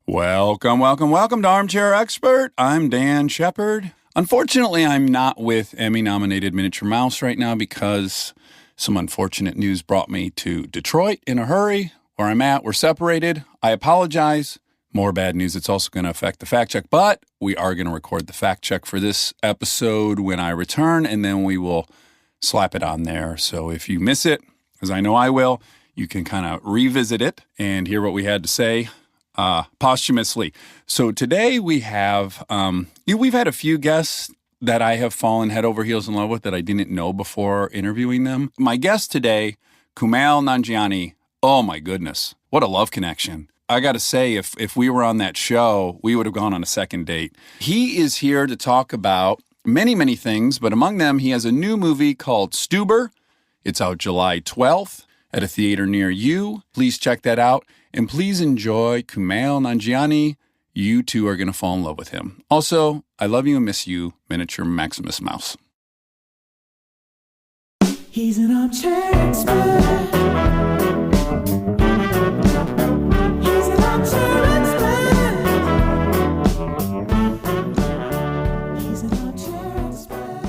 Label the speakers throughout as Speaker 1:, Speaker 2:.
Speaker 1: Welcome to Armchair Expert. I'm Dan Shepard. Unfortunately, I'm not with Emmy-nominated Miniature Mouse right now because some unfortunate news brought me to Detroit in a hurry. Where I'm at, we're separated. I apologize. More bad news. It's also going to affect the fact check, but we are going to record the fact check for this episode when I return, and then we will slap it on there. So if you miss it, as I know I will, you can kind of revisit it and hear what we had to say posthumously. So today we have, we've had a few guests that I have fallen head over heels in love with that I didn't know before interviewing them. My guest today, Kumail Nanjiani. Oh my goodness, what a love connection. I got to say, if we were on that show, we would have gone on a second date. He is here to talk about many, many things, but among them, he has a new movie called Stuber. It's out July 12th at a theater near you. Please check that out. And please enjoy Kumail Nanjiani. You two are going to fall in love with him. Also, I love you and miss you, Miniature Maximus Mouse.
Speaker 2: He's an armchair expert. He's an armchair expert. He's an armchair expert.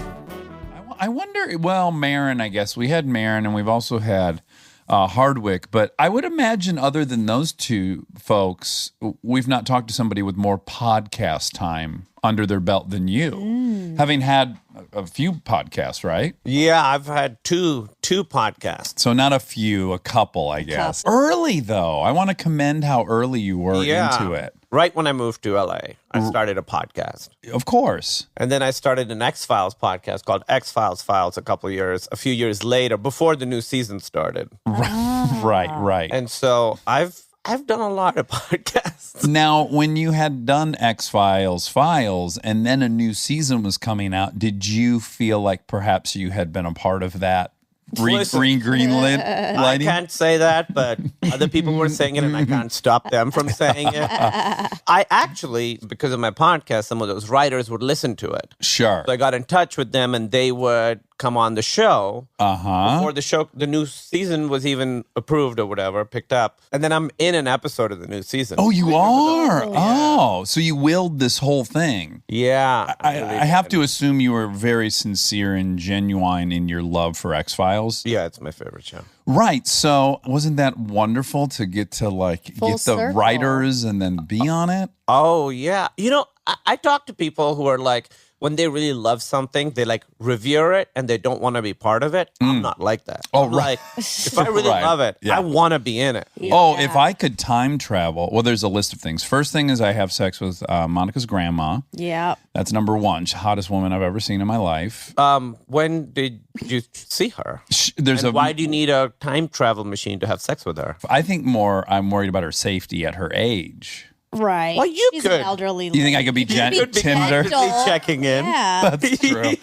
Speaker 3: I wonder, well, Marin, I guess. We had Marin, and we've also had Hardwick, but I would imagine other than those two folks, we've not talked to somebody with more podcast time under their belt than you, having had a few podcasts, right?
Speaker 4: Yeah, I've had two podcasts.
Speaker 3: So not a few, a couple, I guess. Early, though. I want to commend how early you were into it.
Speaker 4: Right when I moved to LA, I started a podcast.
Speaker 3: Of course.
Speaker 4: And then I started an X-Files podcast called X-Files Files a few years later, before the new season started.
Speaker 3: Right.
Speaker 4: And so I've done a lot of podcasts.
Speaker 3: Now, when you had done X-Files Files and then a new season was coming out, did you feel like perhaps you had been a part of that? Green lighting?
Speaker 4: I can't say that, but other people were saying it, and I can't stop them from saying it. I actually, because of my podcast, some of those writers would listen to it.
Speaker 3: Sure.
Speaker 4: So I got in touch with them, and they would come on the show before the new season was even approved or whatever, picked up. And then I'm in an episode of the new season.
Speaker 3: Oh, you are? Oh, so you willed this whole thing.
Speaker 4: Yeah.
Speaker 3: I have to assume you were very sincere and genuine in your love for X-Files.
Speaker 4: Yeah, it's my favorite show.
Speaker 3: Right. So wasn't that wonderful to get to
Speaker 5: Full
Speaker 3: get the
Speaker 5: circle.
Speaker 3: writers and then be on it?
Speaker 4: Oh, yeah. You know, I talk to people who are like, when they really love something, they like revere it and they don't want to be part of it. I'm not like that.
Speaker 3: Oh,
Speaker 4: I'm
Speaker 3: right.
Speaker 4: Like, if I really
Speaker 3: Right.
Speaker 4: love it,
Speaker 3: Yeah.
Speaker 4: I want to be in it.
Speaker 3: Oh, if I could time travel, well, there's a list of things. First thing is I have sex with Monica's grandma.
Speaker 5: Yeah.
Speaker 3: That's number one. She's the hottest woman I've ever seen in my life.
Speaker 4: When did you see her?
Speaker 3: And
Speaker 4: Why do you need a time travel machine to have sex with her?
Speaker 3: I think more I'm worried about her safety at her age.
Speaker 5: Right.
Speaker 4: Well, you
Speaker 5: She's
Speaker 4: could.
Speaker 5: an elderly.
Speaker 3: You think I could be Tinder?
Speaker 4: Constantly checking in.
Speaker 5: Yeah.
Speaker 3: That's true.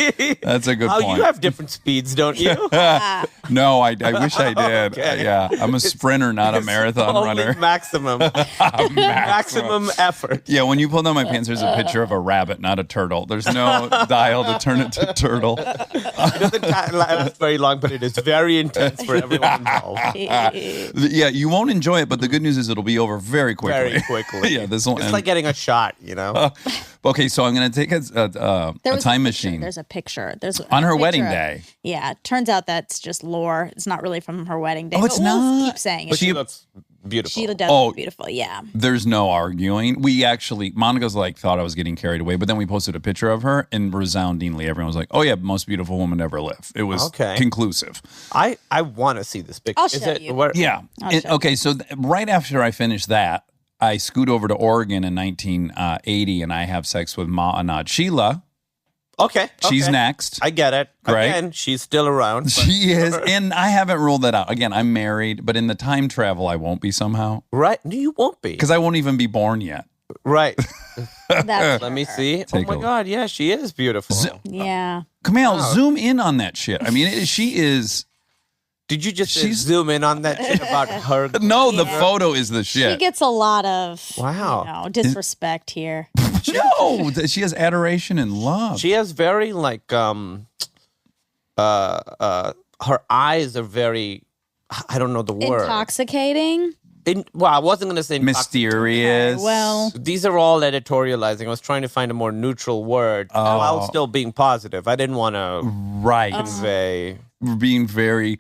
Speaker 3: That's a good
Speaker 4: Oh,
Speaker 3: point.
Speaker 4: you have different speeds, don't you?
Speaker 3: No, I wish I did.
Speaker 4: Okay.
Speaker 3: Yeah, I'm a sprinter, not a marathon
Speaker 4: Only
Speaker 3: runner.
Speaker 4: maximum effort.
Speaker 3: Yeah, when you pull down my pants, there's a picture of a rabbit, not a turtle. There's no dial to turn it to turtle.
Speaker 4: It doesn't last very long, but it is very intense for everyone involved.
Speaker 3: Yeah, you won't enjoy it, but the good news is it'll be over very quickly.
Speaker 4: Very quickly.
Speaker 3: Yeah, this will
Speaker 4: It's
Speaker 3: end.
Speaker 4: like getting a shot, you know?
Speaker 3: Okay, so I'm going to take a time machine.
Speaker 5: There's a picture.
Speaker 3: On her wedding day.
Speaker 5: Yeah. Turns out that's just lore. It's not really from her wedding day.
Speaker 3: Oh, it's
Speaker 5: but we'll
Speaker 3: not?
Speaker 5: keep saying it.
Speaker 4: But she looks beautiful.
Speaker 5: She does look beautiful. Yeah.
Speaker 3: There's no arguing. We actually, Monica's thought I was getting carried away, but then we posted a picture of her, and resoundingly, everyone was like, "Oh yeah, most beautiful woman to ever live." It was conclusive.
Speaker 4: I want to see this picture.
Speaker 5: I'll show you.
Speaker 3: Yeah. Okay, so right after I finished that, I scoot over to Oregon in 1980, and I have sex with Ma'anad Sheila.
Speaker 4: Okay.
Speaker 3: She's next.
Speaker 4: I get it.
Speaker 3: Right?
Speaker 4: Again, she's still around. But
Speaker 3: She is, and I haven't ruled that out. Again, I'm married, but in the time travel, I won't be somehow.
Speaker 4: Right. No, you won't be.
Speaker 3: Because I won't even be born yet.
Speaker 4: Right.
Speaker 5: That's
Speaker 4: Let me see.
Speaker 3: Take
Speaker 4: Oh,
Speaker 3: a
Speaker 4: my
Speaker 3: look.
Speaker 4: God. Yeah, she is beautiful.
Speaker 5: Yeah.
Speaker 3: Kumail, zoom in on that shit. I mean, she is...
Speaker 4: Did you just zoom in on that shit about her?
Speaker 3: No, the photo is the
Speaker 5: She
Speaker 3: shit.
Speaker 5: gets a lot of
Speaker 4: Wow.
Speaker 5: disrespect here.
Speaker 3: No, she has adoration and love.
Speaker 4: She has very her eyes are very, I don't know the word.
Speaker 5: Intoxicating.
Speaker 4: I wasn't going to say
Speaker 3: Mysterious.
Speaker 5: Okay, well,
Speaker 4: These are all editorializing. I was trying to find a more neutral word while still being positive. I didn't want to
Speaker 3: Right.
Speaker 4: convey.
Speaker 3: We're being very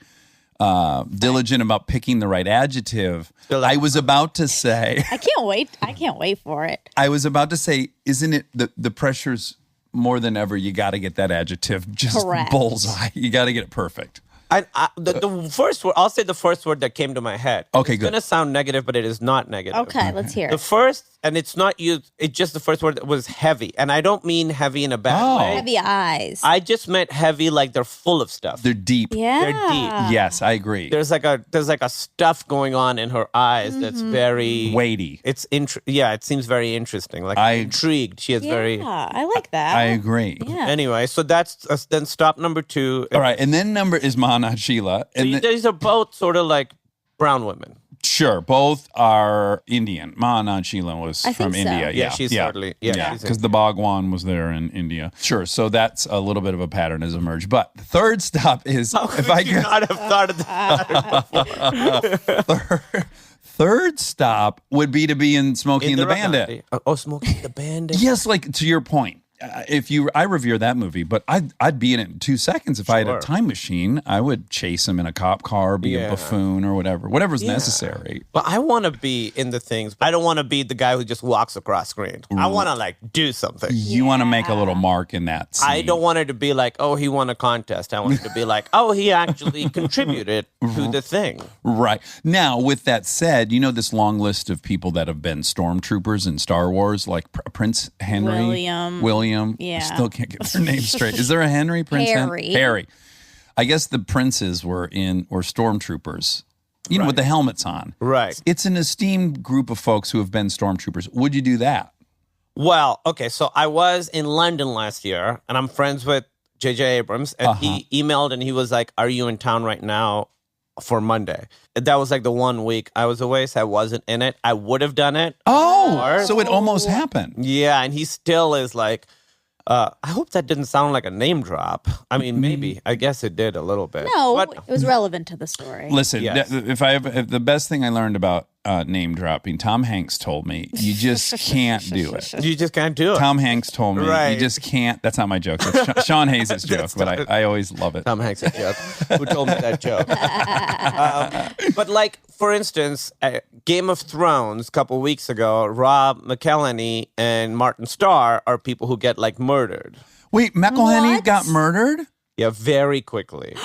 Speaker 3: diligent about picking the right adjective. I was about to say,
Speaker 5: I can't wait. I can't wait for it.
Speaker 3: I was about to say, isn't it the pressure's more than ever? You got to get that adjective just
Speaker 5: Correct.
Speaker 3: bullseye. You got to get it perfect.
Speaker 4: The first word, I'll say the first word that came to my head.
Speaker 3: Okay,
Speaker 4: it's
Speaker 3: good.
Speaker 4: going to sound negative, but it is not negative.
Speaker 5: Okay, let's hear
Speaker 4: The
Speaker 5: it.
Speaker 4: first, and it's not used, it's just the first word that was heavy. And I don't mean heavy in a bad
Speaker 3: Oh.
Speaker 4: way.
Speaker 5: Heavy eyes.
Speaker 4: I just meant heavy like they're full of stuff.
Speaker 3: They're deep.
Speaker 5: yeah.
Speaker 4: They're deep.
Speaker 3: Yes, I agree.
Speaker 4: There's like a stuff going on in her eyes that's very
Speaker 3: Weighty.
Speaker 4: It's it seems very interesting. Like intrigued. She is
Speaker 5: Yeah,
Speaker 4: very.
Speaker 5: I like that.
Speaker 3: I agree.
Speaker 5: Yeah.
Speaker 4: Anyway, so that's then stop number 2.
Speaker 3: All right, and then number is Mana Sheila.
Speaker 4: So
Speaker 3: And
Speaker 4: these are both sort of like brown women.
Speaker 3: sure, both are Indian. Mana Sheila was
Speaker 5: I
Speaker 3: from
Speaker 5: think so.
Speaker 3: India.
Speaker 4: Yeah, she's certainly- yeah, she's
Speaker 3: because the Bhagwan was there in India. Sure, so that's a little bit of a pattern has emerged. But the third stop is if I
Speaker 4: could
Speaker 3: could.
Speaker 4: not have thought of that.
Speaker 3: Third stop would be to be in Smokey and the Bandit.
Speaker 4: Smokey and the Bandit.
Speaker 3: Yes, like to your point. I revere that movie, but I'd be in it in 2 seconds. If I had a
Speaker 4: Sure.
Speaker 3: time machine, I would chase him in a cop car, be a
Speaker 4: Yeah.
Speaker 3: buffoon or whatever's necessary.
Speaker 4: But I want to be in the things. I don't want to be the guy who just walks across screen. I want to like do something.
Speaker 3: You want to make a little mark in that scene.
Speaker 4: I don't want it to be like, oh, he won a contest. I want it to be like, oh, he actually contributed to the thing.
Speaker 3: Right. Now, with that said, you know this long list of people that have been stormtroopers in Star Wars, like Prince Henry, William.
Speaker 5: Yeah.
Speaker 3: I still can't get their name straight. Is there a Henry? Prince
Speaker 5: Harry.
Speaker 3: Harry. I guess the princes were stormtroopers. You know, with the helmets on.
Speaker 4: Right.
Speaker 3: It's an esteemed group of folks who have been stormtroopers. Would you do that?
Speaker 4: Well, okay, so I was in London last year, and I'm friends with J.J. Abrams, and he emailed and he was like, are you in town right now for Monday? That was like the 1 week I was away, so I wasn't in it. I would have done it.
Speaker 3: Oh, so it almost happened.
Speaker 4: Yeah, and he still is like, I hope that didn't sound like a name drop. I mean, maybe. I guess it did a little bit.
Speaker 5: No,
Speaker 4: But
Speaker 5: it was relevant to the story.
Speaker 3: Listen,
Speaker 4: Yes.
Speaker 3: if the best thing I learned about name dropping, Tom Hanks told me, you just can't do it.
Speaker 4: you just can't do it.
Speaker 3: Tom Hanks told me,
Speaker 4: Right.
Speaker 3: you just can't. That's not my joke. That's Sean Hayes' joke, but I always love it.
Speaker 4: Tom Hanks' joke. Who told me that joke? But like, for instance, Game of Thrones a couple weeks ago, Rob McElhenney and Martin Starr are people who get like murdered.
Speaker 3: Wait, McElhenney
Speaker 5: What?
Speaker 3: got murdered?
Speaker 4: Yeah, very quickly.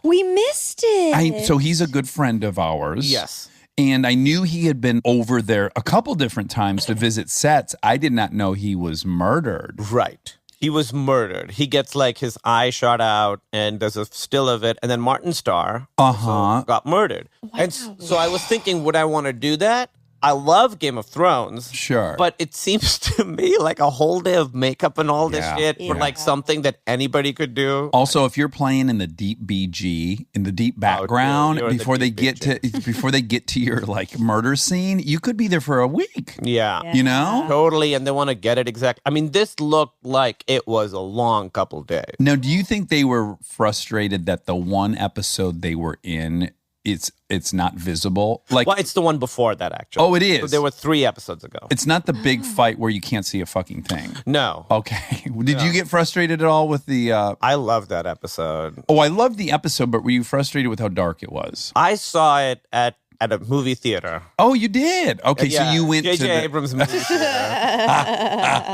Speaker 5: We missed it.
Speaker 3: So he's a good friend of ours.
Speaker 4: Yes.
Speaker 3: And I knew he had been over there a couple different times to visit sets. I did not know he was murdered.
Speaker 4: Right. He was murdered. He gets like his eye shot out, and there's a still of it. And then Martin Starr also got murdered. And so I was thinking, would I want to do that? I love Game of Thrones.
Speaker 3: Sure.
Speaker 4: But it seems to me like a whole day of makeup and all this
Speaker 3: Yeah.
Speaker 4: shit for like something that anybody could do.
Speaker 3: Also, if you're playing in the deep BG, in the deep background,
Speaker 4: you're in the
Speaker 3: before they
Speaker 4: deep
Speaker 3: get to your like murder scene, you could be there for a week.
Speaker 4: Yeah.
Speaker 3: You know?
Speaker 4: Totally. And they want to get it exact. I mean, this looked like it was a long couple days.
Speaker 3: Now, do you think they were frustrated that the one episode they were in, it's not visible? Like,
Speaker 4: Well, it's the one before that, actually.
Speaker 3: Oh, it is.
Speaker 4: So there were 3 episodes ago.
Speaker 3: it's not the big fight where you can't see a fucking thing.
Speaker 4: No.
Speaker 3: Okay. Did you get frustrated at all with the?
Speaker 4: I love that episode.
Speaker 3: I loved the episode, but were you frustrated with how dark it was?
Speaker 4: I saw it at a movie theater.
Speaker 3: Oh, you did. Okay, so you went
Speaker 4: J.J.
Speaker 3: to the,
Speaker 4: Abrams movie theater.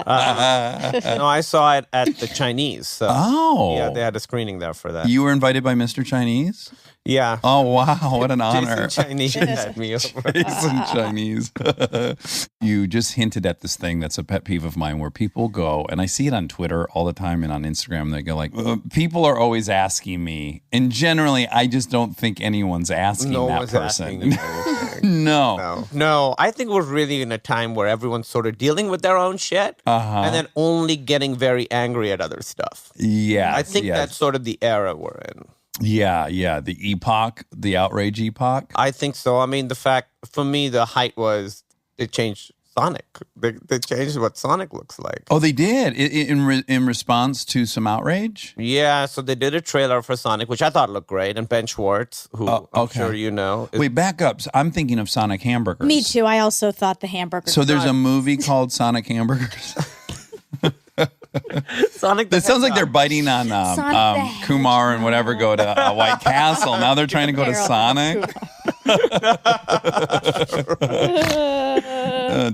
Speaker 4: No, I saw it at the Chinese. So,
Speaker 3: Oh,
Speaker 4: yeah, they had a screening there for that.
Speaker 3: You were invited by Mr. Chinese.
Speaker 4: Yeah.
Speaker 3: Oh wow, what an honor!
Speaker 4: Jason Chinese had me over.
Speaker 3: Jason Chinese. You just hinted at this thing that's a pet peeve of mine, where people go, and I see it on Twitter all the time and on Instagram. They go like, people are always asking me, and generally, I just don't think anyone's asking
Speaker 4: No
Speaker 3: that
Speaker 4: one's
Speaker 3: person.
Speaker 4: asking you anything.
Speaker 3: No.
Speaker 4: No, I think we're really in a time where everyone's sort of dealing with their own shit and then only getting very angry at other stuff.
Speaker 3: Yeah,
Speaker 4: I think that's sort of the era we're in.
Speaker 3: Yeah. The epoch, the outrage epoch.
Speaker 4: I think so. I mean, the fact, for me, the height was, it changed Sonic. They changed what Sonic looks like.
Speaker 3: Oh, they did in response to some outrage.
Speaker 4: Yeah, so they did a trailer for Sonic, which I thought looked great, and Ben Schwartz, who I'm sure you know.
Speaker 3: Wait, back up. I'm thinking of Sonic hamburgers.
Speaker 5: Me too. I also thought the hamburger.
Speaker 3: So there's a movie called Sonic Hamburgers.
Speaker 4: Sonic.
Speaker 3: That sounds like they're biting on Kumar and whatever go to White Castle. Now they're trying to go to Sonic.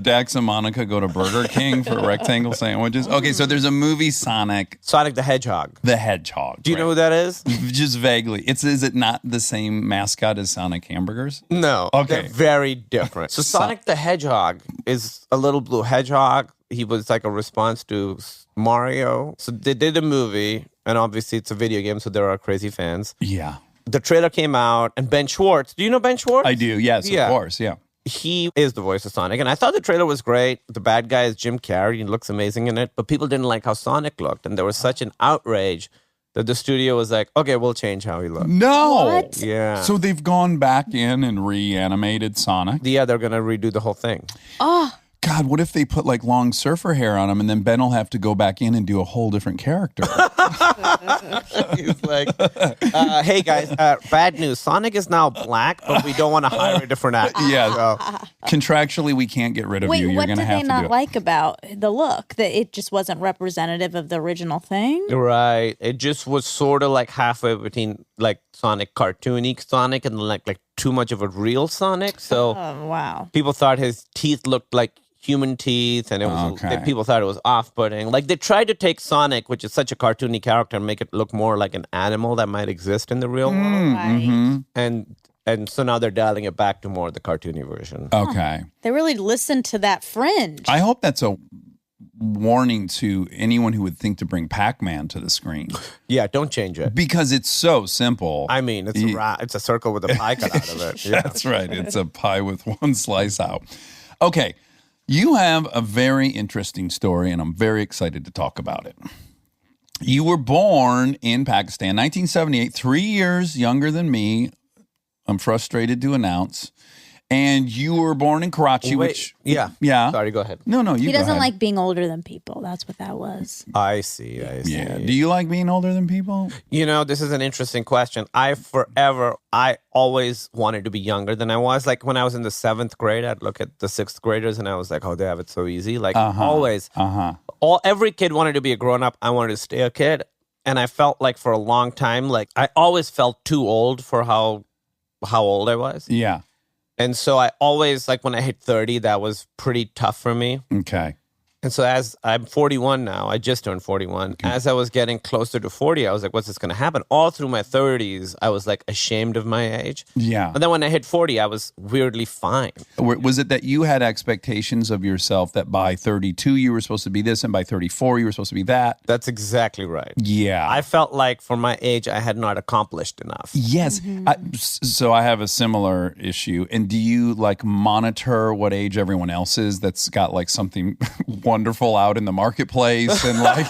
Speaker 3: Dax and Monica go to Burger King for rectangle sandwiches. Okay, so there's a movie Sonic
Speaker 4: the Hedgehog.
Speaker 3: the Hedgehog.
Speaker 4: Do you know who that is?
Speaker 3: Just vaguely. Is it not the same mascot as Sonic hamburgers?
Speaker 4: No.
Speaker 3: Okay.
Speaker 4: They're very different. So Sonic the Hedgehog is a little blue hedgehog. He was like a response to Mario. So they did a movie, and obviously it's a video game, so there are crazy fans.
Speaker 3: Yeah.
Speaker 4: The trailer came out, and Ben Schwartz. Do you know Ben Schwartz?
Speaker 3: I do, yes,
Speaker 4: Yeah.
Speaker 3: of course, yeah.
Speaker 4: He is the voice of Sonic, and I thought the trailer was great. The bad guy is Jim Carrey. He looks amazing in it, but people didn't like how Sonic looked, and there was such an outrage that the studio was like, okay, we'll change how he looks.
Speaker 3: No.
Speaker 5: What?
Speaker 4: Yeah.
Speaker 3: So they've gone back in and reanimated Sonic.
Speaker 4: Yeah, they're going to redo the whole thing.
Speaker 5: Oh,
Speaker 3: God, what if they put like long surfer hair on him and then Ben will have to go back in and do a whole different character?
Speaker 4: He's like, hey guys, bad news. Sonic is now black, but we don't want to hire a different actor.
Speaker 3: Yeah.
Speaker 4: So,
Speaker 3: Contractually, we can't get rid of
Speaker 5: wait,
Speaker 3: you. You're
Speaker 5: what
Speaker 3: going to
Speaker 5: did
Speaker 3: have
Speaker 5: they
Speaker 3: to
Speaker 5: not
Speaker 3: do it.
Speaker 5: like about the look? That it just wasn't representative of the original thing?
Speaker 4: right. It just was sort of like halfway between like Sonic, cartoony Sonic, and like too much of a real Sonic. So
Speaker 5: Oh, wow.
Speaker 4: people thought his teeth looked like human teeth, and it was
Speaker 3: Okay.
Speaker 4: people thought it was off-putting. Like they tried to take Sonic, which is such a cartoony character, and make it look more like an animal that might exist in the real world.
Speaker 5: Right.
Speaker 3: Mm-hmm.
Speaker 4: And so now they're dialing it back to more the cartoony version.
Speaker 3: Okay.
Speaker 5: They really listened to that fringe.
Speaker 3: I hope that's a warning to anyone who would think to bring Pac-Man to the screen
Speaker 4: Yeah, don't change it.
Speaker 3: because it's so simple.
Speaker 4: I mean, it's a circle with a pie cut out of it. Yeah.
Speaker 3: That's right. It's a pie with one slice out. Okay. You have a very interesting story, and I'm very excited to talk about it. You were born in Pakistan, 1978, 3 years younger than me. I'm frustrated to announce. And you were born in Karachi,
Speaker 4: Wait,
Speaker 3: which...
Speaker 4: yeah.
Speaker 3: Yeah.
Speaker 4: Sorry, go ahead.
Speaker 3: No, you
Speaker 5: He
Speaker 3: go
Speaker 5: doesn't
Speaker 3: ahead.
Speaker 5: like being older than people. That's what that was.
Speaker 4: I see.
Speaker 3: Yeah. Do you like being older than people?
Speaker 4: You know, this is an interesting question. I always wanted to be younger than I was. Like when I was in the 7th grade, I'd look at the 6th graders and I was like, oh, they have it so easy. Like always. Every kid wanted to be a grown up. I wanted to stay a kid. And I felt like for a long time, like I always felt too old for how old I was.
Speaker 3: Yeah.
Speaker 4: And so I always, like when I hit 30, that was pretty tough for me.
Speaker 3: Okay.
Speaker 4: And so as I'm 41 now, I just turned 41. Okay. As I was getting closer to 40, I was like, what's this going to happen? All through my 30s, I was like ashamed of my age.
Speaker 3: Yeah.
Speaker 4: And then when I hit 40, I was weirdly fine.
Speaker 3: Was it that you had expectations of yourself that by 32 you were supposed to be this and by 34 you were supposed to be that?
Speaker 4: That's exactly right.
Speaker 3: Yeah.
Speaker 4: I felt like for my age, I had not accomplished enough.
Speaker 3: Yes. So I have a similar issue. And do you like monitor what age everyone else is that's got like something wonderful out in the marketplace and like,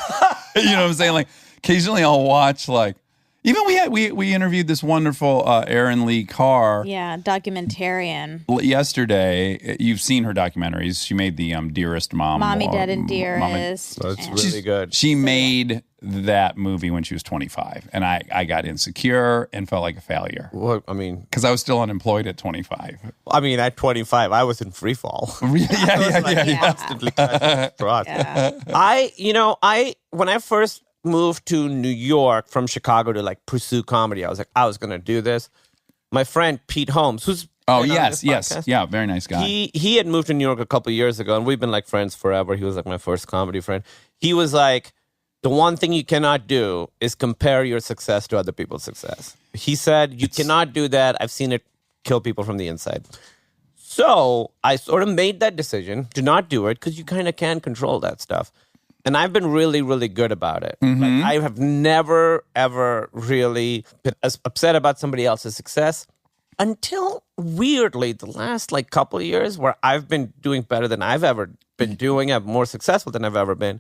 Speaker 3: you know what I'm saying? Like occasionally I'll watch like, even we interviewed this wonderful Erin Lee Carr.
Speaker 5: Yeah, documentarian.
Speaker 3: Yesterday. You've seen her documentaries. She made the Dearest Mom.
Speaker 5: Mommy, Dead, and Dearest.
Speaker 4: So it's
Speaker 5: And-
Speaker 4: really good.
Speaker 3: She made that movie when she was 25. And I got insecure and felt like a failure.
Speaker 4: Well, I mean,
Speaker 3: Because I was still unemployed at 25.
Speaker 4: at 25, I was in free fall.
Speaker 3: Yeah.
Speaker 4: Constantly catching straws. When I first moved to New York from Chicago to like pursue comedy, I was like, I was going to do this. My friend Pete Holmes, who's
Speaker 3: Oh,
Speaker 4: been on
Speaker 3: yes.
Speaker 4: this podcast,
Speaker 3: Yeah, very nice guy.
Speaker 4: He had moved to New York a couple of years ago, and we've been like friends forever. He was like my first comedy friend. He was like, the one thing you cannot do is compare your success to other people's success. He said, you cannot do that. I've seen it kill people from the inside. So I sort of made that decision to not do it because you kind of can control that stuff. And I've been really, really good about it. Like, I have never, ever really been as upset about somebody else's success until weirdly the last like couple of years where I've been doing better than I've ever been doing. I'm more successful than I've ever been.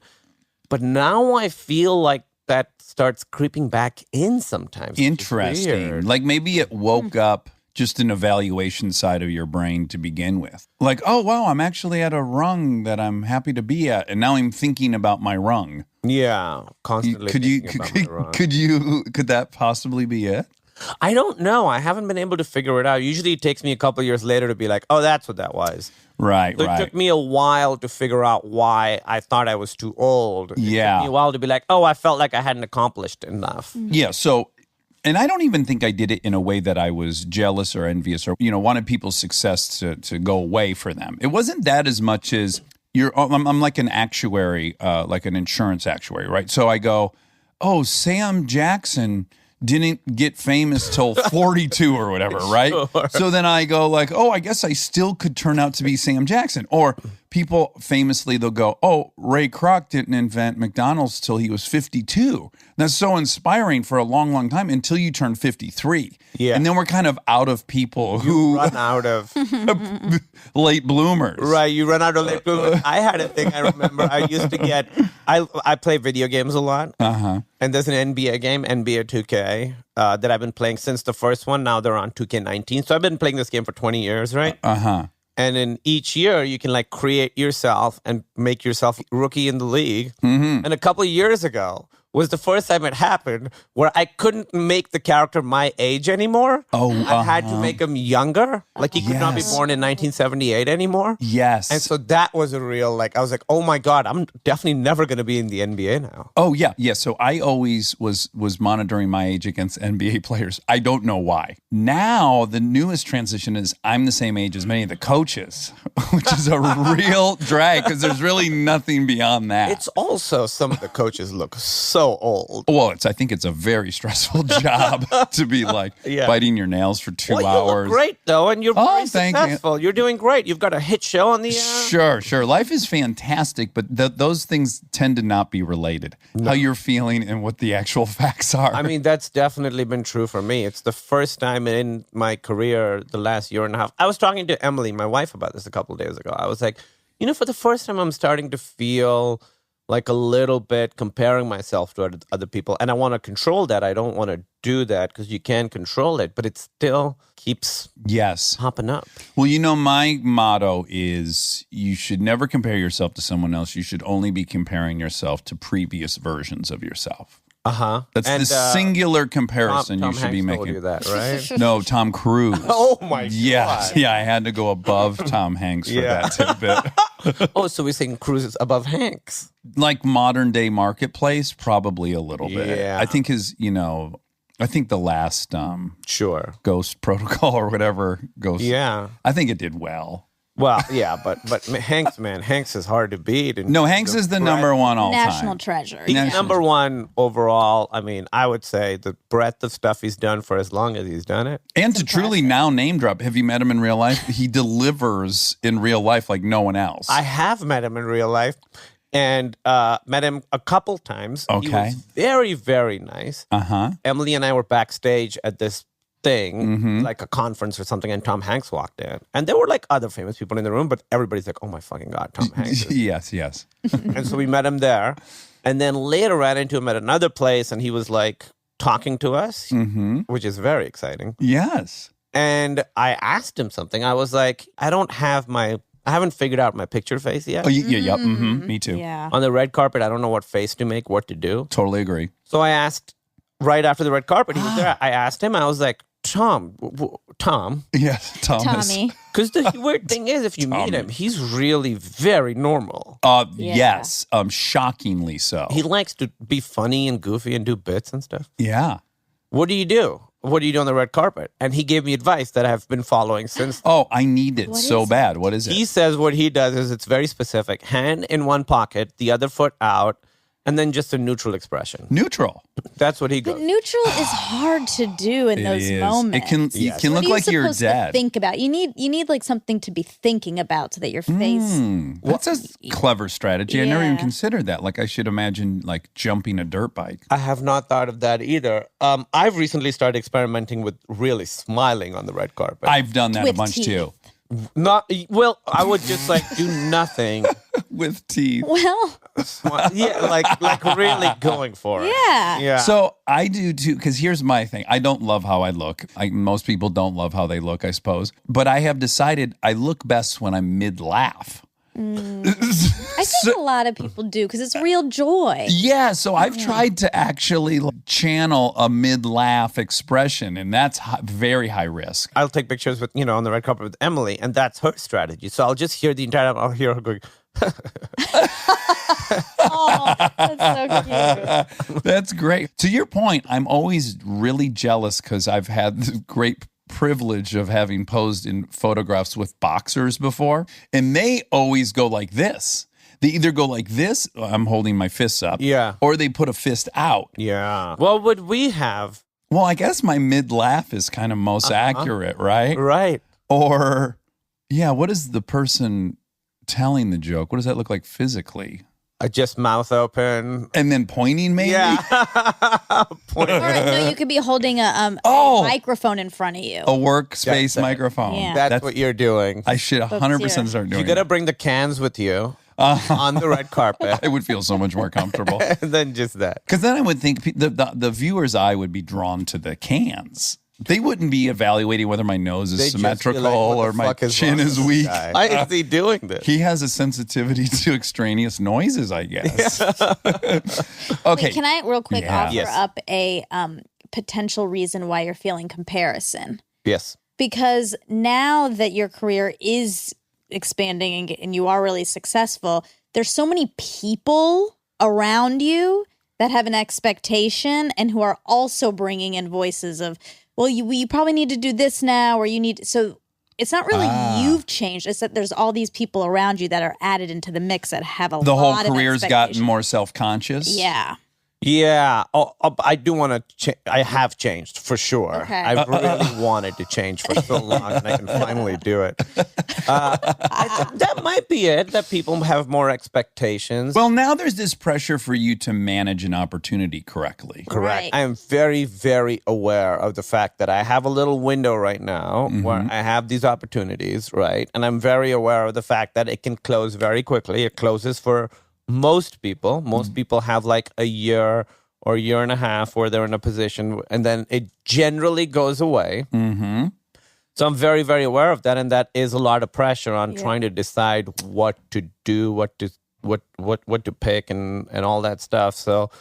Speaker 4: But now I feel like that starts creeping back in sometimes. which is
Speaker 3: Interesting.
Speaker 4: weird.
Speaker 3: Like maybe it woke up
Speaker 1: just an evaluation side of your brain to begin with. Like, oh, wow, I'm actually at a rung that I'm happy to be at. And now I'm thinking about my rung.
Speaker 4: Yeah, constantly.
Speaker 1: Could that possibly be it?
Speaker 4: I don't know. I haven't been able to figure it out. Usually it takes me a couple years later to be like, oh, that's what that was.
Speaker 1: Right,
Speaker 4: So it took me a while to figure out why I thought I was too old. It took me a while to be like, oh, I felt like I hadn't accomplished enough.
Speaker 1: Yeah, so, and I don't even think I did it in a way that I was jealous or envious or, wanted people's success to go away for them. It wasn't that as much as I'm like an actuary, like an insurance actuary, right? So I go, oh, Sam Jackson didn't get famous till 42 or whatever, right? Sure. So then I go like, oh, I guess I still could turn out to be Sam Jackson. Or people famously, they'll go, oh, Ray Kroc didn't invent McDonald's till he was 52. That's so inspiring for a long, long time until you turn 53.
Speaker 4: Yeah.
Speaker 1: And then we're kind of out of people who
Speaker 4: run out of
Speaker 1: late bloomers.
Speaker 4: Right, you run out of late bloomers. I had a thing I remember. I used to get, I play video games a lot.
Speaker 1: Uh-huh.
Speaker 4: And there's an NBA game, NBA 2K, that I've been playing since the first one. Now they're on 2K19. So I've been playing this game for 20 years, right?
Speaker 1: Uh-huh.
Speaker 4: And in each year, you can like create yourself and make yourself rookie in the league.
Speaker 1: Mm-hmm.
Speaker 4: And a couple of years ago was the first time it happened where I couldn't make the character my age anymore.
Speaker 1: Oh,
Speaker 4: I had to make him younger. Like he could not be
Speaker 1: Yes.
Speaker 4: born in 1978 anymore.
Speaker 1: Yes.
Speaker 4: And so that was a real, like, I was like, oh my God, I'm definitely never going to be in the NBA now.
Speaker 1: Oh, yeah. Yeah. So I always was monitoring my age against NBA players. I don't know why. Now, the newest transition is I'm the same age as many of the coaches, which is a real drag because there's really nothing beyond that.
Speaker 4: It's also some of the coaches look so old.
Speaker 1: Well, I think it's a very stressful job to be like biting your nails for 2
Speaker 4: Well, you
Speaker 1: hours.
Speaker 4: look great, though, and you're very
Speaker 1: thank you.
Speaker 4: successful. You're doing great. You've got a hit show on the air.
Speaker 1: Sure. Life is fantastic, but those things tend to not be related. How you're feeling and what the actual facts are.
Speaker 4: I mean, that's definitely been true for me. It's the first time in my career, the last year and a half. I was talking to Emily, my wife, about this a couple of days ago. I was like, for the first time, I'm starting to feel like a little bit comparing myself to other people. And I want to control that. I don't want to do that because you can control it, but it still keeps popping up.
Speaker 1: Well, my motto is you should never compare yourself to someone else. You should only be comparing yourself to previous versions of yourself.
Speaker 4: Uh-huh.
Speaker 1: That's the singular comparison
Speaker 4: Tom
Speaker 1: you should be
Speaker 4: Hanks
Speaker 1: making.
Speaker 4: told you that, right?
Speaker 1: No, Tom Cruise.
Speaker 4: Oh my God.
Speaker 1: Yeah, I had to go above Tom Hanks for that tidbit.
Speaker 4: Oh, so we're saying Cruise is above Hanks.
Speaker 1: Like modern day marketplace, probably a little bit.
Speaker 4: Yeah.
Speaker 1: I think I think the last
Speaker 4: Sure.
Speaker 1: Ghost Protocol or whatever Ghost.
Speaker 4: Yeah.
Speaker 1: I think it did well.
Speaker 4: Well, yeah, but Hanks, man, Hanks is hard to beat. And
Speaker 1: No, Hanks is the number one all
Speaker 5: National
Speaker 1: time.
Speaker 5: treasure.
Speaker 4: He's
Speaker 1: National
Speaker 4: number one overall. I mean, I would say the breadth of stuff he's done for as long as he's done it.
Speaker 1: And to truly now name drop, have you met him in real life? He delivers in real life like no one else.
Speaker 4: I have met him in real life and met him a couple times. He
Speaker 1: Okay.
Speaker 4: was very, very nice.
Speaker 1: Uh-huh.
Speaker 4: Emily and I were backstage at this thing,
Speaker 1: Mm-hmm.
Speaker 4: like a conference or something, and Tom Hanks walked in. And there were like other famous people in the room, but everybody's like, oh my fucking God, Tom Hanks.
Speaker 1: Yes.
Speaker 4: And so we met him there. And then later ran into him at another place, and he was like talking to us, which is very exciting.
Speaker 1: Yes.
Speaker 4: And I asked him something. I was like, I haven't figured out my picture face yet.
Speaker 1: Oh, yeah. Me too.
Speaker 5: Yeah.
Speaker 4: On the red carpet, I don't know what face to make, what to do.
Speaker 1: Totally agree.
Speaker 4: So I asked right after the red carpet, he was there. I asked him, I was like, Tom,
Speaker 1: Yes, Thomas.
Speaker 5: Tommy.
Speaker 4: because the weird thing is, if you meet him, he's really very normal.
Speaker 1: Yes, shockingly so.
Speaker 4: He likes to be funny and goofy and do bits and stuff.
Speaker 1: Yeah.
Speaker 4: What do you do? What do you do on the red carpet? And he gave me advice that I've been following since.
Speaker 1: Oh, I need it
Speaker 5: What
Speaker 1: so
Speaker 5: is
Speaker 1: bad. What is it?
Speaker 4: He says what he does is it's very specific. Hand in one pocket, the other foot out, and then just a neutral expression.
Speaker 1: Neutral.
Speaker 4: That's what he
Speaker 5: But
Speaker 4: goes.
Speaker 5: neutral is hard to do in
Speaker 1: It
Speaker 5: those
Speaker 1: is.
Speaker 5: moments.
Speaker 1: It can you can
Speaker 5: What
Speaker 1: look
Speaker 5: are you
Speaker 1: like you're
Speaker 5: supposed
Speaker 1: dead.
Speaker 5: to think about? You need like something to be thinking about so that your face.
Speaker 1: That's a clever strategy. I never even
Speaker 5: Yeah.
Speaker 1: considered that. Like I should imagine like jumping a dirt bike.
Speaker 4: I have not thought of that either. I've recently started experimenting with really smiling on the red carpet.
Speaker 1: I've done that a
Speaker 5: With
Speaker 1: bunch
Speaker 5: teeth.
Speaker 1: too.
Speaker 4: Not well. I would just like do nothing
Speaker 1: with teeth.
Speaker 5: Well,
Speaker 4: Yeah, like really going for it.
Speaker 5: yeah.
Speaker 4: Yeah.
Speaker 1: So I do too, because here's my thing. I don't love how I look. Most people don't love how they look, I suppose. But I have decided I look best when I'm mid-laugh.
Speaker 5: I think a lot of people do because it's real joy.
Speaker 1: Yeah, so I've tried to actually channel a mid-laugh expression, and that's very high risk.
Speaker 4: I'll take pictures with, on the red carpet with Emily, and that's her strategy. So I'll just hear the entire time, I'll hear her going,
Speaker 5: Oh, that's so cute.
Speaker 1: That's great. To your point, I'm always really jealous because I've had the great privilege of having posed in photographs with boxers before, and they always go like this. They either go like this, I'm holding my fists up,
Speaker 4: Yeah.
Speaker 1: or they put a fist out.
Speaker 4: yeah. What would we have?
Speaker 1: Well, I guess my mid-laugh is kind of most accurate, right?
Speaker 4: Right.
Speaker 1: Or, yeah, what is the person telling the joke? What does that look like physically?
Speaker 4: Just mouth open.
Speaker 1: And then pointing maybe?
Speaker 4: Yeah.
Speaker 5: Or no, you could be holding a
Speaker 1: Oh.
Speaker 5: microphone in front of you.
Speaker 1: A workspace
Speaker 4: That's it.
Speaker 1: microphone.
Speaker 5: Yeah.
Speaker 4: That's what you're doing.
Speaker 1: I should 100% start doing
Speaker 4: You gotta
Speaker 1: that.
Speaker 4: bring the cans with you on the red carpet.
Speaker 1: I would feel so much more comfortable.
Speaker 4: And then just that.
Speaker 1: Because then I would think the viewer's eye would be drawn to the cans. They wouldn't be evaluating whether my nose is
Speaker 4: They just be
Speaker 1: symmetrical
Speaker 4: like, what the
Speaker 1: or my
Speaker 4: fuck is
Speaker 1: chin
Speaker 4: wrong
Speaker 1: is
Speaker 4: with this
Speaker 1: weak.
Speaker 4: guy? Why is he doing this?
Speaker 1: He has a sensitivity to extraneous noises, I guess. Okay.
Speaker 5: Wait, can I real quick
Speaker 1: Yeah.
Speaker 5: offer
Speaker 4: Yes.
Speaker 5: up a potential reason why you're feeling comparison?
Speaker 4: Yes.
Speaker 5: Because now that your career is expanding and you are really successful, there's so many people around you that have an expectation and who are also bringing in voices of, well, you probably need to do this now, or you need. So it's not really you've changed. It's that there's all these people around you that are added into the mix that have a
Speaker 1: The whole
Speaker 5: lot of
Speaker 1: career's gotten
Speaker 5: expectation.
Speaker 1: more self-conscious.
Speaker 5: Yeah.
Speaker 4: Yeah. I do want to I have changed for sure.
Speaker 5: Okay.
Speaker 4: I've really wanted to change for so long, and I can finally do it. That might be it, that people have more expectations.
Speaker 1: Well, now there's this pressure for you to manage an opportunity correctly.
Speaker 4: Correct.
Speaker 5: Right.
Speaker 4: I am very, very aware of the fact that I have a little window right now where I have these opportunities, right? And I'm very aware of the fact that it can close very quickly. It closes for most people. Most people have like a year or a year and a half where they're in a position, and then it generally goes away.
Speaker 1: Mm-hmm.
Speaker 4: So I'm very, very aware of that, and that is a lot of pressure on trying to decide what to do, what to pick, and all that stuff. So,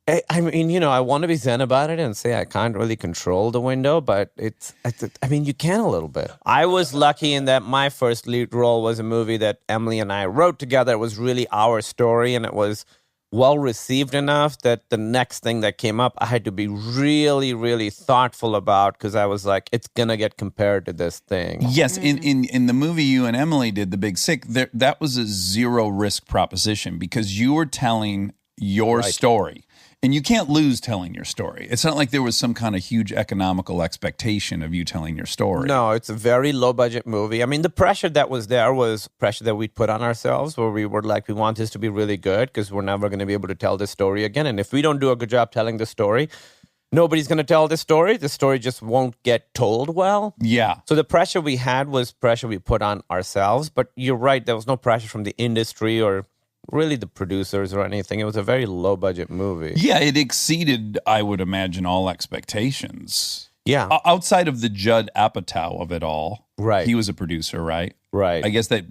Speaker 4: I mean, I want to be zen about it and say I can't really control the window, but you can a little bit. I was lucky in that my first lead role was a movie that Emily and I wrote together. It was really our story, and it was well received enough that the next thing that came up, I had to be really, really thoughtful about, because I was like, it's gonna get compared to this thing.
Speaker 1: Yes, in the movie you and Emily did, The Big Sick, that was a zero risk proposition because you were telling your story. And you can't lose telling your story. It's not like there was some kind of huge economical expectation of you telling your story.
Speaker 4: No, it's a very low budget movie. I mean, the pressure that was there was pressure that we put on ourselves, where we were like, we want this to be really good because we're never going to be able to tell this story again. And if we don't do a good job telling the story, nobody's going to tell the story. The story just won't get told well.
Speaker 1: Yeah.
Speaker 4: So the pressure we had was pressure we put on ourselves. But you're right, there was no pressure from the industry or really the producers or anything. It was a very low budget movie.
Speaker 1: Yeah, it exceeded, I would imagine, all expectations.
Speaker 4: Yeah.
Speaker 1: Outside of the Judd Apatow of it all.
Speaker 4: Right.
Speaker 1: He was a producer, right?
Speaker 4: Right.
Speaker 1: I guess that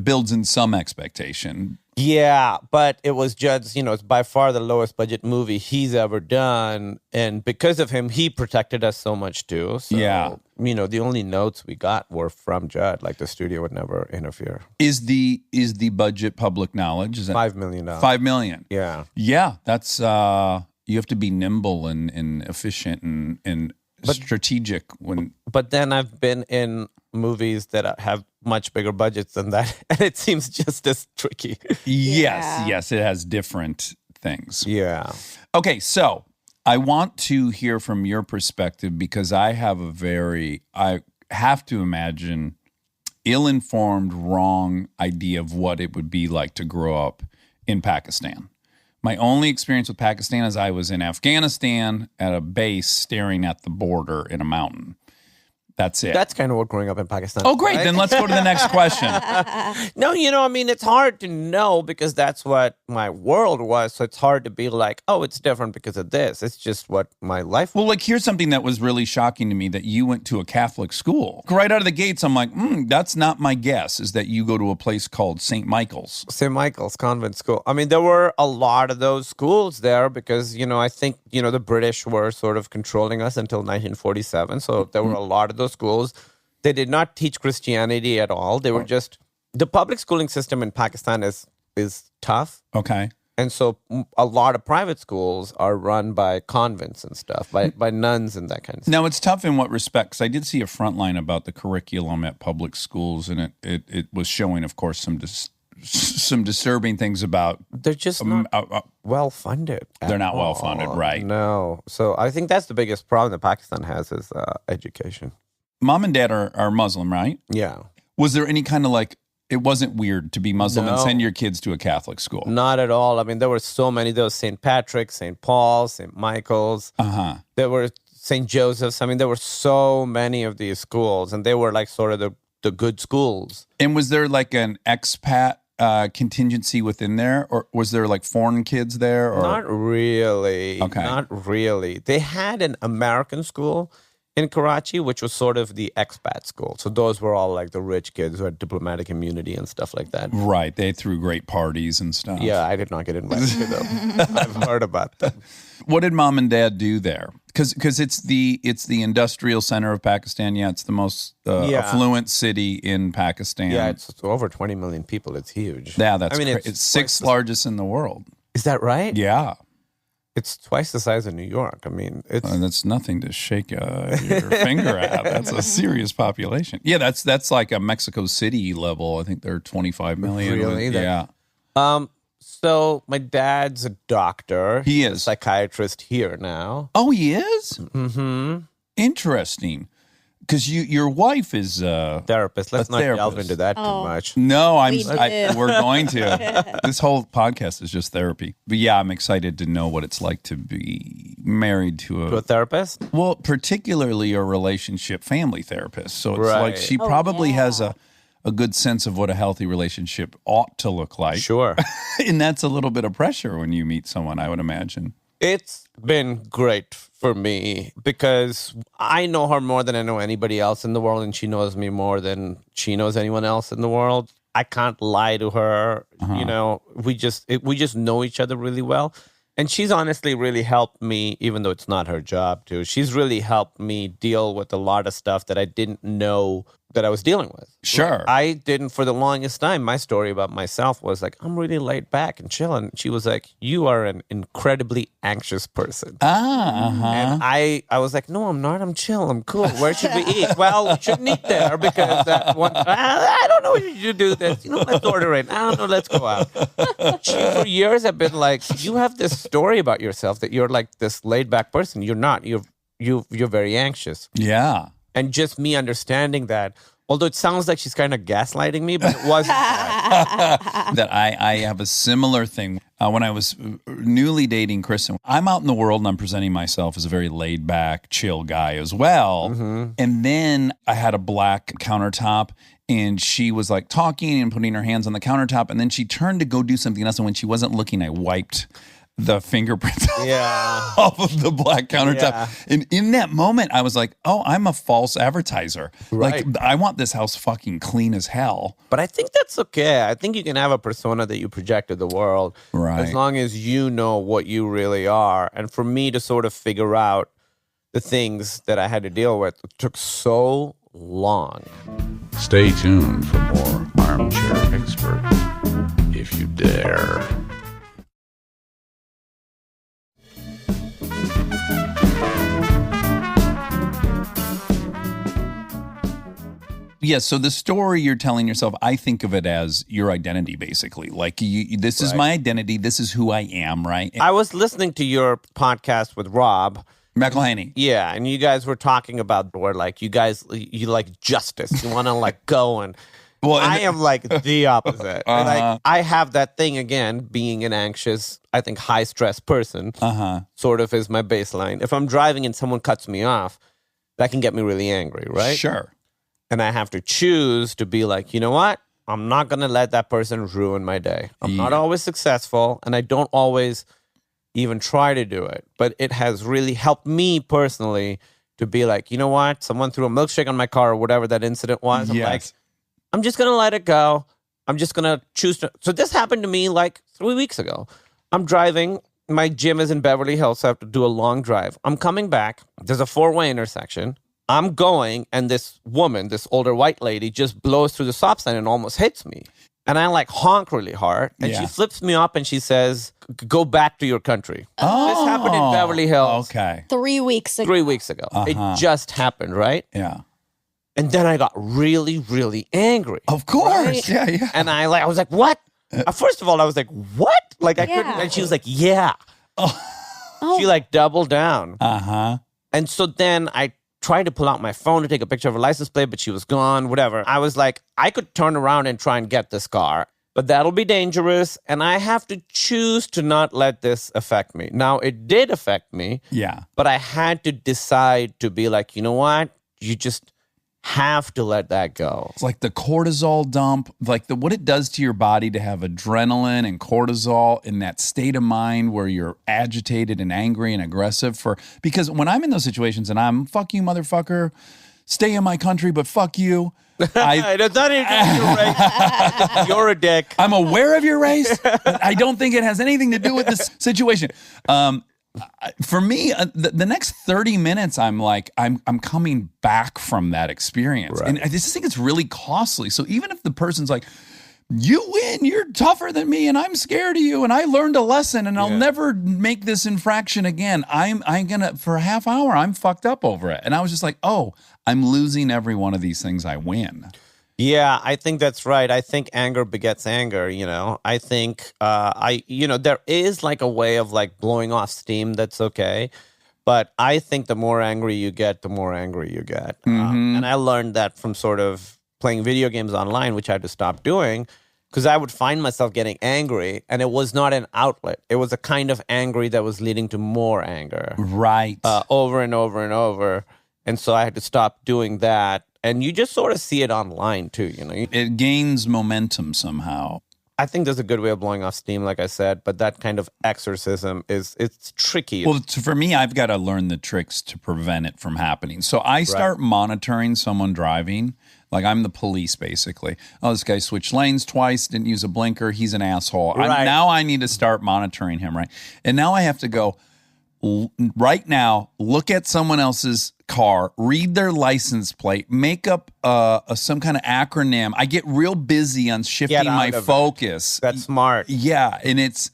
Speaker 1: builds in some expectation.
Speaker 4: Yeah, but it was Judd's, it's by far the lowest budget movie he's ever done. And because of him, he protected us so much too. So,
Speaker 1: Yeah.
Speaker 4: The only notes we got were from Judd. Like the studio would never interfere.
Speaker 1: Is the budget public knowledge? Is that
Speaker 4: $5 million.
Speaker 1: $5 million?
Speaker 4: Yeah.
Speaker 1: Yeah, that's you have to be nimble and efficient and strategic when.
Speaker 4: But then I've been in movies that have much bigger budgets than that, and it seems just as tricky.
Speaker 1: Yes, it has different things.
Speaker 4: Yeah.
Speaker 1: Okay, so I want to hear from your perspective because I have to imagine ill-informed, wrong idea of what it would be like to grow up in Pakistan. My only experience with Pakistan is I was in Afghanistan at a base staring at the border in a mountain.
Speaker 3: That's it.
Speaker 4: That's kind of what growing up in Pakistan.
Speaker 3: Oh, great.
Speaker 4: right?
Speaker 3: Then let's go to the next question.
Speaker 4: No, I mean, it's hard to know because that's what my world was. So it's hard to be like, oh, it's different because of this. It's just what my life was.
Speaker 3: Well, like, here's something that was really shocking to me, that you went to a Catholic school. Right out of the gates, I'm like, that's not my guess, is that you go to a place called St. Michael's.
Speaker 4: St. Michael's Convent School. I mean, there were a lot of those schools there because, I think, the British were sort of controlling us until 1947. So there were a lot of those schools. They did not teach Christianity at all. They were just, the public schooling system in Pakistan is tough.
Speaker 3: Okay.
Speaker 4: And so a lot of private schools are run by convents and stuff, by nuns and that kind of stuff.
Speaker 3: Now, it's tough in what respects? I did see a front line about the curriculum at public schools, and it was showing, of course, some disturbing things about.
Speaker 4: They're just not well funded.
Speaker 3: They're not well funded, right?
Speaker 4: No. So I think that's the biggest problem that Pakistan has is education.
Speaker 3: Mom and dad are Muslim, right?
Speaker 4: Yeah.
Speaker 3: Was there any kind of it wasn't weird to be Muslim and
Speaker 4: No.
Speaker 3: send your kids to a Catholic school?
Speaker 4: Not at all. I mean, there were so many. There was St. Patrick's, St. Paul's, St. Michael's.
Speaker 3: Uh-huh.
Speaker 4: There were St. Joseph's. I mean, there were so many of these schools, and they were like sort of the good schools.
Speaker 3: And was there like an expat contingency within there, or was there like foreign kids there? Or
Speaker 4: Not really.
Speaker 3: Okay.
Speaker 4: Not really. They had an American school in Karachi, which was sort of the expat school. So those were all like the rich kids who had diplomatic immunity and stuff like that.
Speaker 3: Right, they threw great parties and stuff.
Speaker 4: Yeah, I did not get invited to them. I've heard about them.
Speaker 3: What did mom and dad do there? Because it's the industrial center of Pakistan. Yeah, it's the most affluent city in Pakistan.
Speaker 4: Yeah, it's over 20 million people. It's huge.
Speaker 3: Yeah, that's
Speaker 4: I mean,
Speaker 3: it's sixth largest in the world.
Speaker 4: Is that right?
Speaker 3: Yeah.
Speaker 4: It's twice the size of New York. I mean, it's
Speaker 3: That's nothing to shake your finger at. That's a serious population. Yeah, that's like a Mexico City level. I think they're 25 million.
Speaker 4: Really?
Speaker 3: Yeah.
Speaker 4: So my dad's a doctor.
Speaker 3: He
Speaker 4: He's
Speaker 3: is.
Speaker 4: a psychiatrist here now.
Speaker 3: Oh, he is?
Speaker 4: Mm-hmm.
Speaker 3: Interesting. Because your wife is
Speaker 4: Therapist. Let's not delve
Speaker 3: therapist.
Speaker 4: into that too
Speaker 5: Oh.
Speaker 4: much.
Speaker 3: No,
Speaker 5: did.
Speaker 3: we're going to. This whole podcast is just therapy. But yeah, I'm excited to know what it's like to be married to
Speaker 4: To a therapist?
Speaker 3: well, particularly a relationship family therapist. So it's
Speaker 4: Right.
Speaker 3: like she probably has a good sense of what a healthy relationship ought to look like.
Speaker 4: Sure.
Speaker 3: And that's a little bit of pressure when you meet someone, I would imagine.
Speaker 4: It's been great for me because I know her more than I know anybody else in the world, and she knows me more than she knows anyone else in the world. I can't lie to her. We just know each other really well. And she's honestly really helped me, even though it's not her job to. She's really helped me deal with a lot of stuff that I didn't know that I was dealing with.
Speaker 3: Sure.
Speaker 4: I didn't for the longest time. My story about myself was like, I'm really laid back and chill. And she was like, you are an incredibly anxious person. And I was like, no, I'm not. I'm chill. I'm cool. Where should we eat? Well, we shouldn't eat there because that one, I don't know if you should do this. Let's order it. I don't know. Let's go out. She, for years, have been like, you have this story about yourself that you're like this laid back person. You're not. You're very anxious.
Speaker 3: Yeah.
Speaker 4: And just me understanding that, although it sounds like she's kind of gaslighting me, but it wasn't.
Speaker 3: That I have a similar thing. When I was newly dating Kristen, I'm out in the world and I'm presenting myself as a very laid back, chill guy as well.
Speaker 4: Mm-hmm.
Speaker 3: And then I had a black countertop and she was like talking and putting her hands on the countertop. And then she turned to go do something else. And when she wasn't looking, I wiped the fingerprints off of the black countertop.
Speaker 4: Yeah.
Speaker 3: And in that moment, I was like, oh, I'm a false advertiser.
Speaker 4: Right.
Speaker 3: Like, I want this house fucking clean as hell.
Speaker 4: But I think that's okay. I think you can have a persona that you project to the world
Speaker 3: Right.
Speaker 4: as long as you know what you really are. And for me to sort of figure out the things that I had to deal with took so long.
Speaker 6: Stay tuned for more Armchair Expert, if you dare.
Speaker 3: Yeah, so the story you're telling yourself, I think of it as your identity, basically. Like, this is my identity. This is who I am, right?
Speaker 4: I was listening to your podcast with Rob.
Speaker 3: McElhaney.
Speaker 4: Yeah, and you guys were talking about where like you like justice. You want to like go and
Speaker 3: Well,
Speaker 4: I am like the opposite. Like I have that thing again, being an anxious, I think high stress person. Sort of is my baseline. If I'm driving and someone cuts me off, that can get me really angry, right?
Speaker 1: Sure.
Speaker 4: And I have to choose to be like, you know what? I'm not going to let that person ruin my day. I'm not always successful, and I don't always even try to do it. But it has really helped me personally to be like, you know what? Someone threw a milkshake on my car or whatever that incident was. I'm like, I'm just going to let it go. I'm just going to choose to. So this happened to me like 3 weeks ago. I'm driving. My gym is in Beverly Hills, so I have to do a long drive. I'm coming back. There's a 4-way intersection. I'm going, and this woman, this older white lady, just blows through the stop sign and almost hits me. And I like honk really hard. And she flips me up and she says, go back to your country.
Speaker 1: Oh,
Speaker 4: this happened in Beverly Hills.
Speaker 1: Okay.
Speaker 5: 3 weeks ago.
Speaker 4: 3 weeks ago. It just happened, right?
Speaker 1: Yeah.
Speaker 4: And then I got really, really angry.
Speaker 1: Of course.
Speaker 4: Right?
Speaker 1: Yeah.
Speaker 4: And I was like, what? First of all, I was like, what? Like I couldn't. And she was like, yeah. She like doubled down.
Speaker 1: Uh-huh.
Speaker 4: And so then I tried to pull out my phone to take a picture of her license plate, but she was gone, whatever. I was like, I could turn around and try and get this car, but that'll be dangerous. And I have to choose to not let this affect me. Now, it did affect me.
Speaker 1: Yeah.
Speaker 4: But I had to decide to be like, you know what? You just have to let that go.
Speaker 1: It's like the cortisol dump, like what it does to your body to have adrenaline and cortisol in that state of mind where you're agitated and angry and aggressive because when I'm in those situations and I'm fuck you, motherfucker, stay in my country, but fuck you.
Speaker 4: It's not even your race. You're a dick.
Speaker 1: I'm aware of your race, but I don't think it has anything to do with this situation. For me, the next 30 minutes, I'm like, I'm coming back from that experience.
Speaker 4: Right.
Speaker 1: And I just think it's really costly. So even if the person's like, you win, you're tougher than me, and I'm scared of you, and I learned a lesson, and I'll never make this infraction again. I'm gonna, for a half hour, I'm fucked up over it. And I was just like, oh, I'm losing every one of these things I win.
Speaker 4: Yeah, I think that's right. I think anger begets anger, you know. I think there is like a way of like blowing off steam that's okay. But I think the more angry you get, the more angry you get. And I learned that from sort of playing video games online, which I had to stop doing because I would find myself getting angry and it was not an outlet. It was a kind of angry that was leading to more anger.
Speaker 1: Right.
Speaker 4: Over and over and over. And so I had to stop doing that. And you just sort of see it online too, you know.
Speaker 1: It gains momentum somehow.
Speaker 4: I think there's a good way of blowing off steam, like I said, but that kind of exorcism it's tricky.
Speaker 1: Well, for me, I've got to learn the tricks to prevent it from happening. So I start monitoring someone driving. Like I'm the police, basically. Oh, this guy switched lanes twice, didn't use a blinker. He's an asshole.
Speaker 4: Right.
Speaker 1: Now I need to start monitoring him, right? And now I have to go, right now, look at someone else's car, read their license plate, make up some kind of acronym. I get real busy on shifting my focus.
Speaker 4: That's smart.
Speaker 1: Yeah, and it's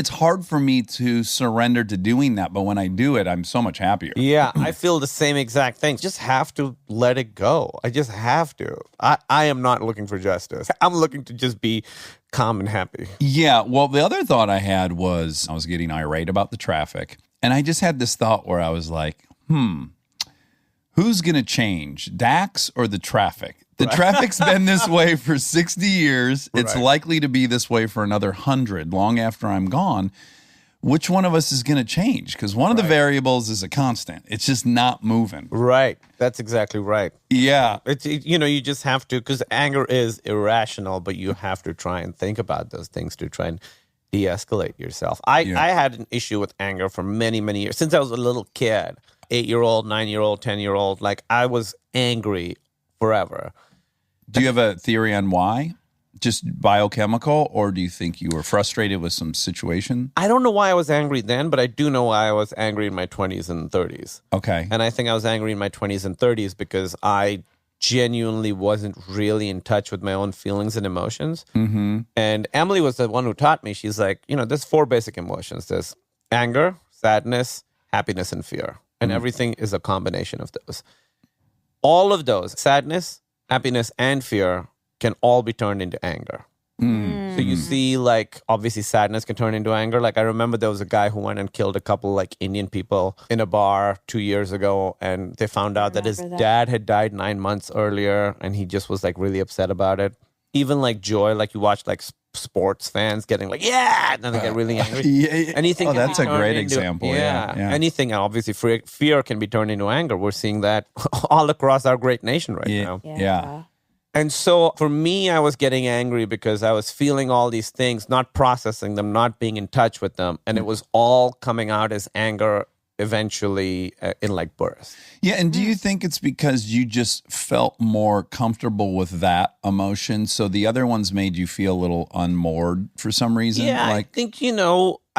Speaker 1: hard for me to surrender to doing that, but when I do it, I'm so much happier.
Speaker 4: Yeah, I feel the same exact thing. Just have to let it go. I just have to. I am not looking for justice. I'm looking to just be calm and happy.
Speaker 1: Yeah, well, the other thought I had was I was getting irate about the traffic, and I just had this thought where I was like, who's going to change, Dax or the traffic? The traffic's been this way for 60 years. It's likely to be this way for another 100, long after I'm gone. Which one of us is going to change? Because one of the variables is a constant. It's just not moving.
Speaker 4: Right. That's exactly right.
Speaker 1: Yeah.
Speaker 4: You just have to, because anger is irrational, but you have to try and think about those things to try and de-escalate yourself. I had an issue with anger for many, many years. Since I was a little kid, 8-year-old, 9-year-old, 10-year-old, like I was angry forever.
Speaker 1: Do you have a theory on why? Just biochemical, or do you think you were frustrated with some situation?
Speaker 4: I don't know why I was angry then, but I do know why I was angry in my 20s and 30s.
Speaker 1: Okay.
Speaker 4: And I think I was angry in my 20s and 30s because I genuinely wasn't really in touch with my own feelings and emotions. Mm-hmm. And Emily was the one who taught me. She's like, there's 4 basic emotions. There's anger, sadness, happiness, and fear. And everything is a combination of those. All of those, sadness, happiness, and fear, can all be turned into anger. So you see, like, obviously sadness can turn into anger. Like, I remember there was a guy who went and killed a couple, like, Indian people in a bar 2 years ago, and they found out that his dad had died 9 months earlier, and he just was, like, really upset about it. Even, like, joy, like, you watch, like, sports fans getting like, yeah, and then they get really angry. Anything.
Speaker 1: Oh,
Speaker 4: can be
Speaker 1: that's a
Speaker 4: turned
Speaker 1: great
Speaker 4: into-
Speaker 1: example. Yeah.
Speaker 4: Anything, and obviously fear can be turned into anger. We're seeing that all across our great nation right now.
Speaker 1: Yeah.
Speaker 4: And so for me, I was getting angry because I was feeling all these things, not processing them, not being in touch with them. And it was all coming out as anger eventually in like bursts.
Speaker 1: Yeah, and do you think it's because you just felt more comfortable with that emotion, so the other ones made you feel a little unmoored for some reason?
Speaker 4: Yeah,
Speaker 1: like,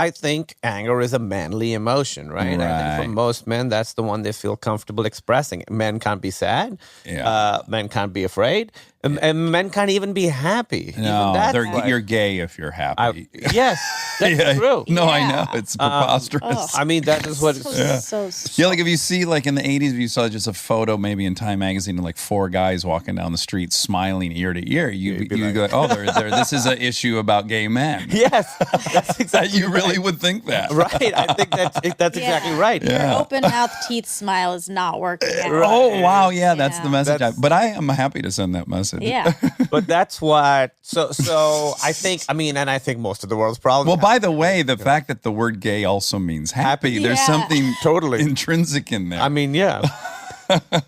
Speaker 4: I think anger is a manly emotion, right? I think
Speaker 1: Right.
Speaker 4: for most men, that's the one they feel comfortable expressing. Men can't be sad.
Speaker 1: Yeah.
Speaker 4: Men can't be afraid. And men can't even be happy. Even
Speaker 1: no,
Speaker 4: that's why-
Speaker 1: you're gay if you're happy.
Speaker 4: Yes, that's true.
Speaker 1: No, I
Speaker 5: Yeah.
Speaker 1: know. It's preposterous.
Speaker 4: I mean, that is what it's...
Speaker 5: So
Speaker 1: Yeah, like if you see, like in the 80s, if you saw just a photo maybe in Time Magazine of like 4 guys walking down the street smiling ear to ear, you go, oh, this is an issue about gay men.
Speaker 4: Yes, that's exactly
Speaker 1: You really would think that.
Speaker 4: right. I think that's exactly right.
Speaker 5: Your open mouth teeth smile is not working out.
Speaker 1: Oh, wow. Yeah, that's the message.
Speaker 4: That's-
Speaker 1: But I am happy to send that message.
Speaker 5: Yeah.
Speaker 4: But that's what. So I think. I mean, and I think most of the world's problem.
Speaker 1: Well, by the way, the fact that the word gay also means happy, there's
Speaker 5: Yeah.
Speaker 1: something
Speaker 4: Totally.
Speaker 1: intrinsic in there.
Speaker 4: I mean, yeah.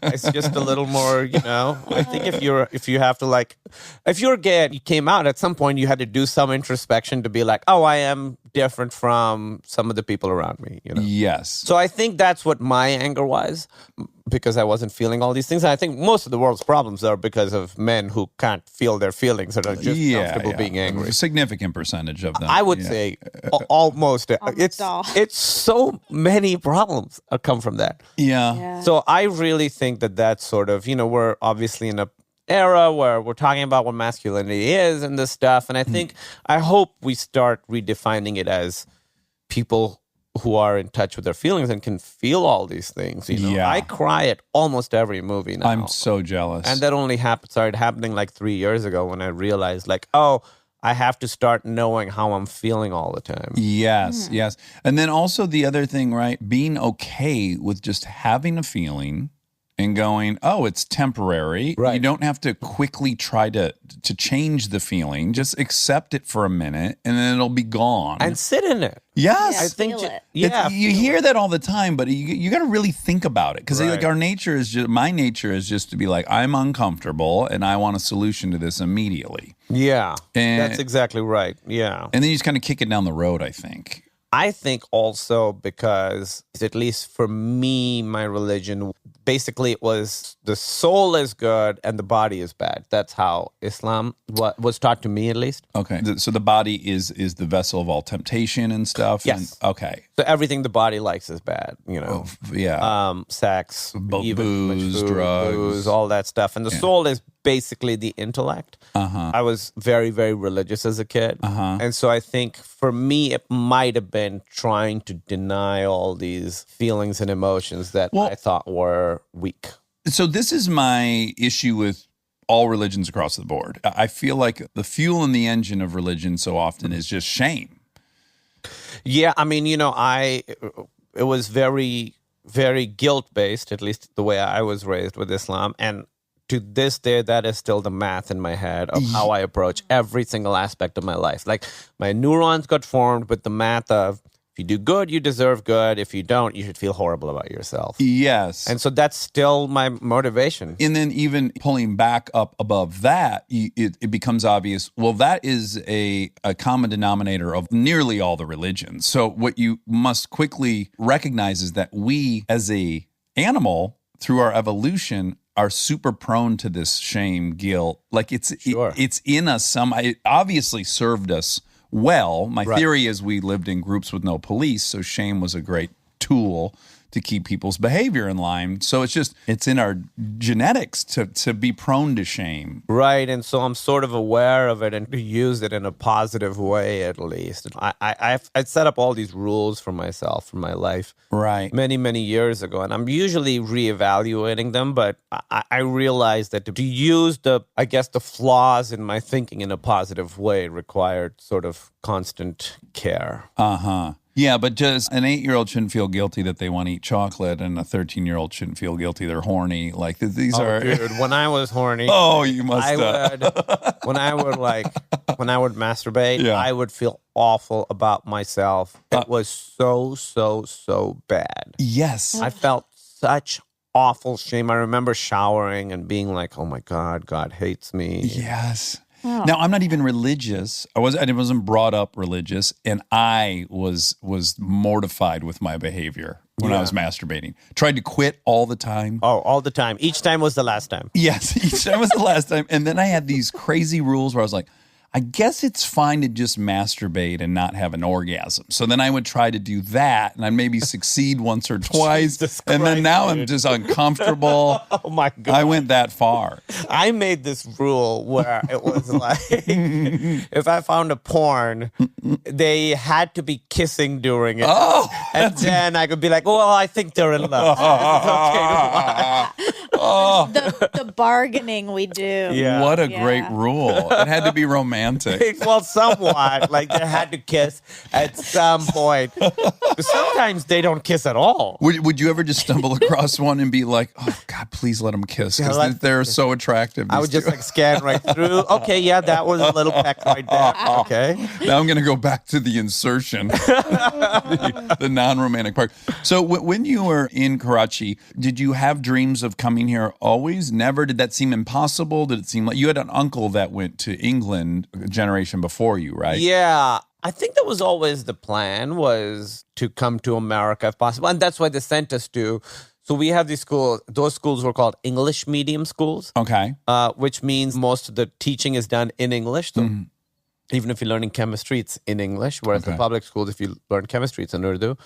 Speaker 4: It's just a little more, I think if you have to like, if you're gay and you came out at some point, you had to do some introspection to be like, oh, I am different from some of the people around me.
Speaker 1: Yes.
Speaker 4: So I think that's what my anger was, because I wasn't feeling all these things. And I think most of the world's problems are because of men who can't feel their feelings and are just comfortable being angry.
Speaker 1: A significant percentage of them.
Speaker 4: I would
Speaker 1: Yeah.
Speaker 4: say almost. It's
Speaker 5: all.
Speaker 4: it's so many problems come from that.
Speaker 1: Yeah.
Speaker 4: So I really think that that's sort of, we're obviously in a era where we're talking about what masculinity is and this stuff. And I hope we start redefining it as people who are in touch with their feelings and can feel all these things.
Speaker 1: Yeah.
Speaker 4: I cry at almost every movie now.
Speaker 1: I'm so jealous.
Speaker 4: And that only started happening like 3 years ago when I realized like, oh, I have to start knowing how I'm feeling all the time.
Speaker 1: Yes, yes. And then also the other thing, right? Being okay with just having a feeling and going, oh, it's temporary.
Speaker 4: Right.
Speaker 1: You don't have to quickly try to change the feeling. Just accept it for a minute and then it'll be gone.
Speaker 4: And sit in it.
Speaker 1: yes.
Speaker 5: Yeah.
Speaker 4: I think,
Speaker 5: Feel it.
Speaker 4: yeah.
Speaker 1: You hear that all the time, but you got to really think about it because
Speaker 4: Right.
Speaker 1: like our nature is just, my nature is just to be like, I'm uncomfortable and I want a solution to this immediately.
Speaker 4: Yeah.
Speaker 1: And-
Speaker 4: That's exactly right. Yeah.
Speaker 1: And then you just kind of kick it down the road, I think.
Speaker 4: I think also because, at least for me, my religion, basically it was the soul is good and the body is bad. That's how Islam was taught to me, at least.
Speaker 1: Okay. So the body is the vessel of all temptation and stuff.
Speaker 4: Yes.
Speaker 1: And, okay.
Speaker 4: So everything the body likes is bad,
Speaker 1: Yeah.
Speaker 4: sex, even too much
Speaker 1: booze,
Speaker 4: food,
Speaker 1: drugs.
Speaker 4: booze, all that stuff. And the soul is basically the intellect. I was very, very religious as a kid. And so I think for me, it might have been trying to deny all these feelings and emotions that I thought were weak.
Speaker 1: So this is my issue with all religions across the board. I feel like the fuel in the engine of religion so often is just shame.
Speaker 4: Yeah, I mean, it was very, very guilt-based, at least the way I was raised with Islam. And to this day, that is still the math in my head of how I approach every single aspect of my life. Like, my neurons got formed with the math of, if you do good, you deserve good. If you don't, you should feel horrible about yourself.
Speaker 1: Yes.
Speaker 4: And so that's still my motivation.
Speaker 1: And then even pulling back up above that, it becomes obvious, well, that is a common denominator of nearly all the religions. So what you must quickly recognize is that we as a animal, through our evolution, are super prone to this shame, guilt. Like it's in us. It obviously served us well. My theory is we lived in groups with no police, so shame was a great tool to keep people's behavior in line. So it's in our genetics to be prone to shame.
Speaker 4: Right, and so I'm sort of aware of it and to use it in a positive way, at least. I set up all these rules for myself, for my life,
Speaker 1: Right.
Speaker 4: many, many years ago, and I'm usually reevaluating them, but I realized that to use the flaws in my thinking in a positive way required sort of constant care.
Speaker 1: Uh-huh.
Speaker 3: Yeah, but just an 8-year-old shouldn't feel guilty that they want to eat chocolate, and a 13-year-old shouldn't feel guilty they're horny. Like these are.
Speaker 4: Dude, when I was horny,
Speaker 3: Oh, you must.
Speaker 4: when I would masturbate,
Speaker 3: Yeah.
Speaker 4: I would feel awful about myself. It was so bad.
Speaker 3: Yes.
Speaker 4: I felt such awful shame. I remember showering and being like, "Oh my God, God hates me."
Speaker 3: Yes. Now I'm not even religious. I wasn't brought up religious, and I was mortified with my behavior when I was masturbating. Tried to quit all the time.
Speaker 4: Oh, all the time. Each time was the last time.
Speaker 3: Yes, each time was the last time. And then I had these crazy rules where I was like, I guess it's fine to just masturbate and not have an orgasm. So then I would try to do that, and I'd maybe succeed once or twice.
Speaker 4: Jesus
Speaker 3: And then
Speaker 4: Christ,
Speaker 3: now I'm
Speaker 4: dude.
Speaker 3: just uncomfortable.
Speaker 4: Oh my God.
Speaker 3: I went that far.
Speaker 4: I made this rule where it was like, if I found a porn, they had to be kissing during it.
Speaker 3: Oh,
Speaker 4: and then I could be like, well, I think they're in love. It's okay to watch.
Speaker 5: The bargaining we do.
Speaker 4: Yeah.
Speaker 3: what a great rule. It had to be romantic.
Speaker 4: Well, somewhat. Like they had to kiss at some point. Sometimes they don't kiss at all.
Speaker 3: Would you ever just stumble across one and be like, oh, God, please let them kiss?
Speaker 4: Yeah,
Speaker 3: Because they're so attractive.
Speaker 4: I
Speaker 3: these
Speaker 4: would just
Speaker 3: two.
Speaker 4: like scan right through. Okay, yeah, that was a little peck right there. Okay.
Speaker 3: Now I'm going to go back to the insertion, the non-romantic part. So when you were in Karachi, did you have dreams of coming here always? Never? Did that seem impossible? Did it seem like you had an uncle that went to England a generation before you, right?
Speaker 4: Yeah. I think that was always the plan, was to come to America if possible. And that's why they sent us to. So we have these schools. Those schools were called English medium schools,
Speaker 3: Okay.
Speaker 4: which means most of the teaching is done in English. So even if you're learning chemistry, it's in English. Whereas the
Speaker 3: Okay.
Speaker 4: public schools, if you learn chemistry, it's in Urdu.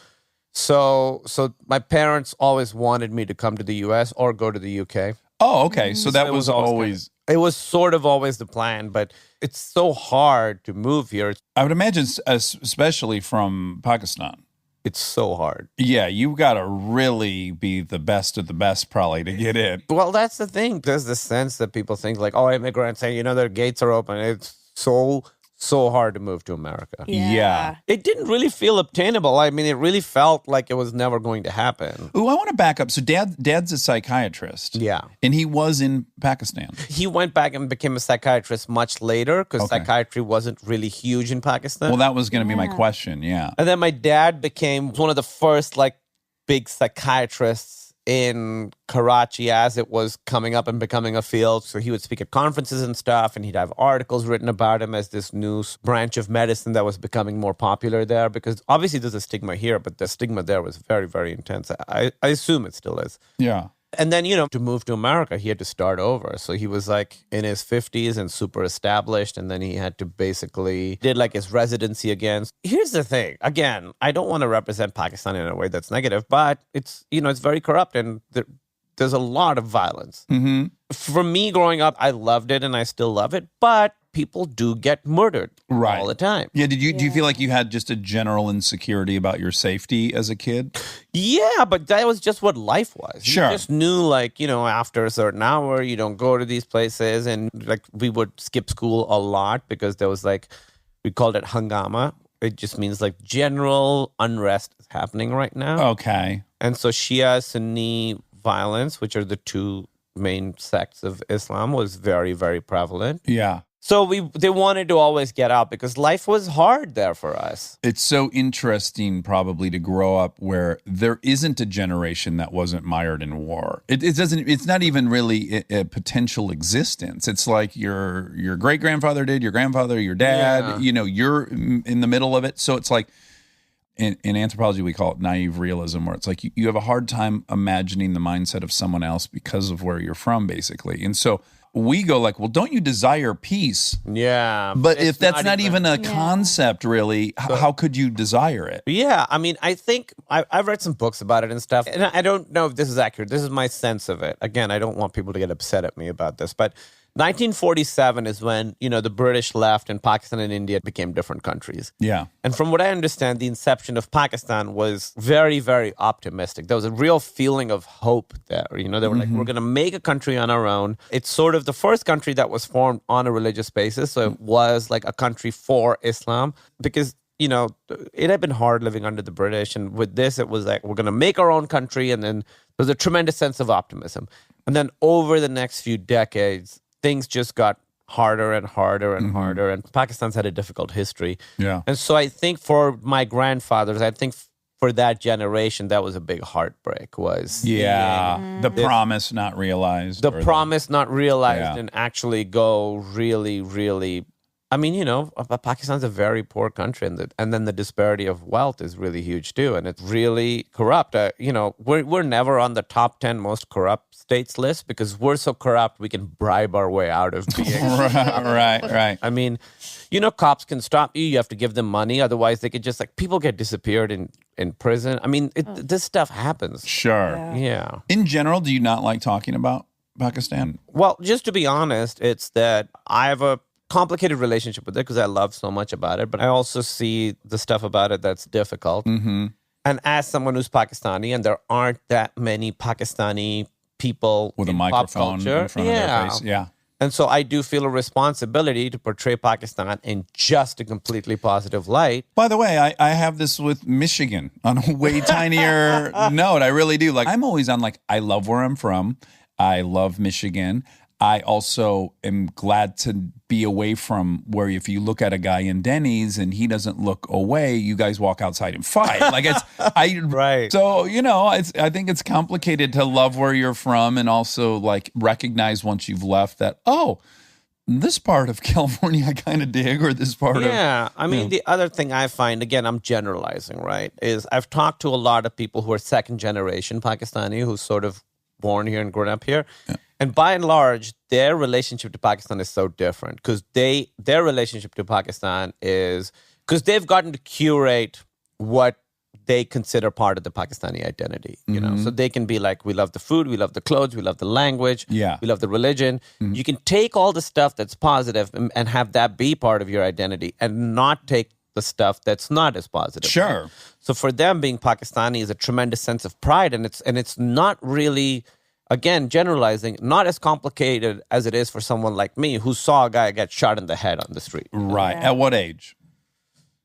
Speaker 4: So my parents always wanted me to come to the U.S. or go to the U.K.
Speaker 3: Oh, okay. So that
Speaker 4: it
Speaker 3: was
Speaker 4: was always
Speaker 3: always.
Speaker 4: It was sort of always the plan, but it's so hard to move here.
Speaker 3: I would imagine, especially from Pakistan.
Speaker 4: It's so hard.
Speaker 3: Yeah, you got to really be the best of the best, probably, to get in.
Speaker 4: Well, that's the thing. There's this sense that people think like, oh, immigrants say, their gates are open. It's so hard to move to America.
Speaker 3: Yeah.
Speaker 4: It didn't really feel obtainable. I mean, it really felt like it was never going to happen.
Speaker 3: Ooh, I want to back up. So dad's a psychiatrist.
Speaker 4: Yeah.
Speaker 3: And he was in Pakistan.
Speaker 4: He went back and became a psychiatrist much later because
Speaker 3: Okay.
Speaker 4: psychiatry wasn't really huge in Pakistan.
Speaker 3: Well, that was going to be my question. Yeah.
Speaker 4: And then my dad became one of the first like big psychiatrists in Karachi as it was coming up and becoming a field. So he would speak at conferences and stuff, and he'd have articles written about him as this new branch of medicine that was becoming more popular there, because obviously there's a stigma here, but the stigma there was very, very intense. I assume it still is.
Speaker 3: Yeah.
Speaker 4: And then, to move to America, he had to start over. So he was like in his 50s and super established. And then he had to basically did like his residency again. Here's the thing. Again, I don't want to represent Pakistan in a way that's negative, but it's, it's very corrupt and there's a lot of violence.
Speaker 3: Mm-hmm.
Speaker 4: For me growing up, I loved it and I still love it. But people do get murdered
Speaker 3: Right.
Speaker 4: all the time.
Speaker 3: Yeah. Do you feel like you had just a general insecurity about your safety as a kid?
Speaker 4: Yeah, but that was just what life was.
Speaker 3: Sure.
Speaker 4: You just knew, like, after a certain hour, you don't go to these places. And, like, we would skip school a lot because there was, like, we called it hangama. It just means, like, general unrest is happening right now.
Speaker 3: Okay.
Speaker 4: And so Shia, Sunni violence, which are the two main sects of Islam, was very, very prevalent.
Speaker 3: Yeah.
Speaker 4: So they wanted to always get out because life was hard there for us.
Speaker 3: It's so interesting probably to grow up where there isn't a generation that wasn't mired in war. It's not even really a potential existence. It's like your great grandfather did, your grandfather, your dad, you're in the middle of it. So it's like in anthropology, we call it naive realism, where it's like you have a hard time imagining the mindset of someone else because of where you're from, basically. And so we go like, well, don't you desire peace?
Speaker 4: Yeah.
Speaker 3: But
Speaker 4: it's
Speaker 3: if that's not even a concept, really, how could you desire it?
Speaker 4: Yeah, I mean, I think I've read some books about it and stuff, and I don't know if this is accurate. This is my sense of it. Again, I don't want people to get upset at me about this, but 1947 is when, the British left and Pakistan and India became different countries.
Speaker 3: Yeah.
Speaker 4: And from what I understand, the inception of Pakistan was very, very optimistic. There was a real feeling of hope there. They were like, we're going to make a country on our own. It's sort of the first country that was formed on a religious basis. So it was like a country for Islam because it had been hard living under the British. And with this, it was like, we're going to make our own country. And then there's a tremendous sense of optimism. And then over the next few decades, things just got harder and harder and harder. And Pakistan's had a difficult history.
Speaker 3: Yeah.
Speaker 4: And so I think for my grandfathers, I think for that generation, that was a big heartbreak. Was
Speaker 3: The promise not realized.
Speaker 4: the
Speaker 3: or
Speaker 4: promise not realized
Speaker 3: Yeah.
Speaker 4: and actually go really, really. I mean, Pakistan's a very poor country, and then the disparity of wealth is really huge too, and it's really corrupt. We're never on the top 10 most corrupt states list because we're so corrupt we can bribe our way out of being.
Speaker 3: right.
Speaker 4: I mean, cops can stop you. You have to give them money, otherwise they could just people get disappeared in prison. I mean, this stuff happens.
Speaker 3: Sure.
Speaker 4: Yeah.
Speaker 3: In general, do you not like talking about Pakistan?
Speaker 4: Well, just to be honest, it's that I have a complicated relationship with it because I love so much about it, but I also see the stuff about it that's difficult.
Speaker 3: Mm-hmm.
Speaker 4: And as someone who's Pakistani, and there aren't that many Pakistani people
Speaker 3: With a
Speaker 4: in
Speaker 3: microphone
Speaker 4: pop culture,
Speaker 3: in front of their face. Yeah.
Speaker 4: And so I do feel a responsibility to portray Pakistan in just a completely positive light.
Speaker 3: By the way, I have this with Michigan on a way tinier note. I really do. I'm always on I love where I'm from. I love Michigan. I also am glad to be away from where if you look at a guy in Denny's and he doesn't look away, you guys walk outside and fight.
Speaker 4: Right.
Speaker 3: So, I think it's complicated to love where you're from and also recognize once you've left that, this part of California I kind of dig, or this part of...
Speaker 4: Yeah. I mean, the other thing I find, again, I'm generalizing, right, is I've talked to a lot of people who are second generation Pakistani who's sort of born here and grown up here. Yeah. And by and large, their relationship to Pakistan is so different because their relationship to Pakistan is because they've gotten to curate what they consider part of the Pakistani identity. So they can be like, we love the food, we love the clothes, we love the language, we love the religion. You can take all the stuff that's positive and have that be part of your identity and not take the stuff that's not as positive.
Speaker 3: Sure.
Speaker 4: Right? So for them, being Pakistani is a tremendous sense of pride, and it's not really. Again, generalizing, not as complicated as it is for someone like me who saw a guy get shot in the head on the street.
Speaker 3: Right. At what age?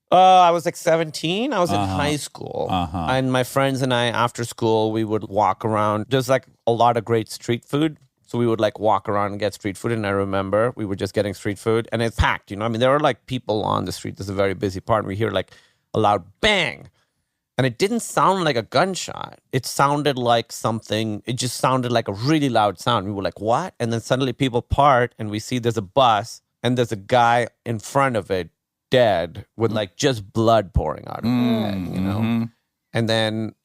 Speaker 4: I was 17. I was in high school. And my friends and I, after school, we would walk around. There's a lot of great street food. So we would walk around and get street food. And I remember we were just getting street food and it's packed. There are people on the street. This is a very busy part. And we hear a loud bang. And it didn't sound like a gunshot. It sounded like something. It just sounded like a really loud sound. We were like, what? And then suddenly people part and we see there's a bus and there's a guy in front of it dead with just blood pouring out of his head, And then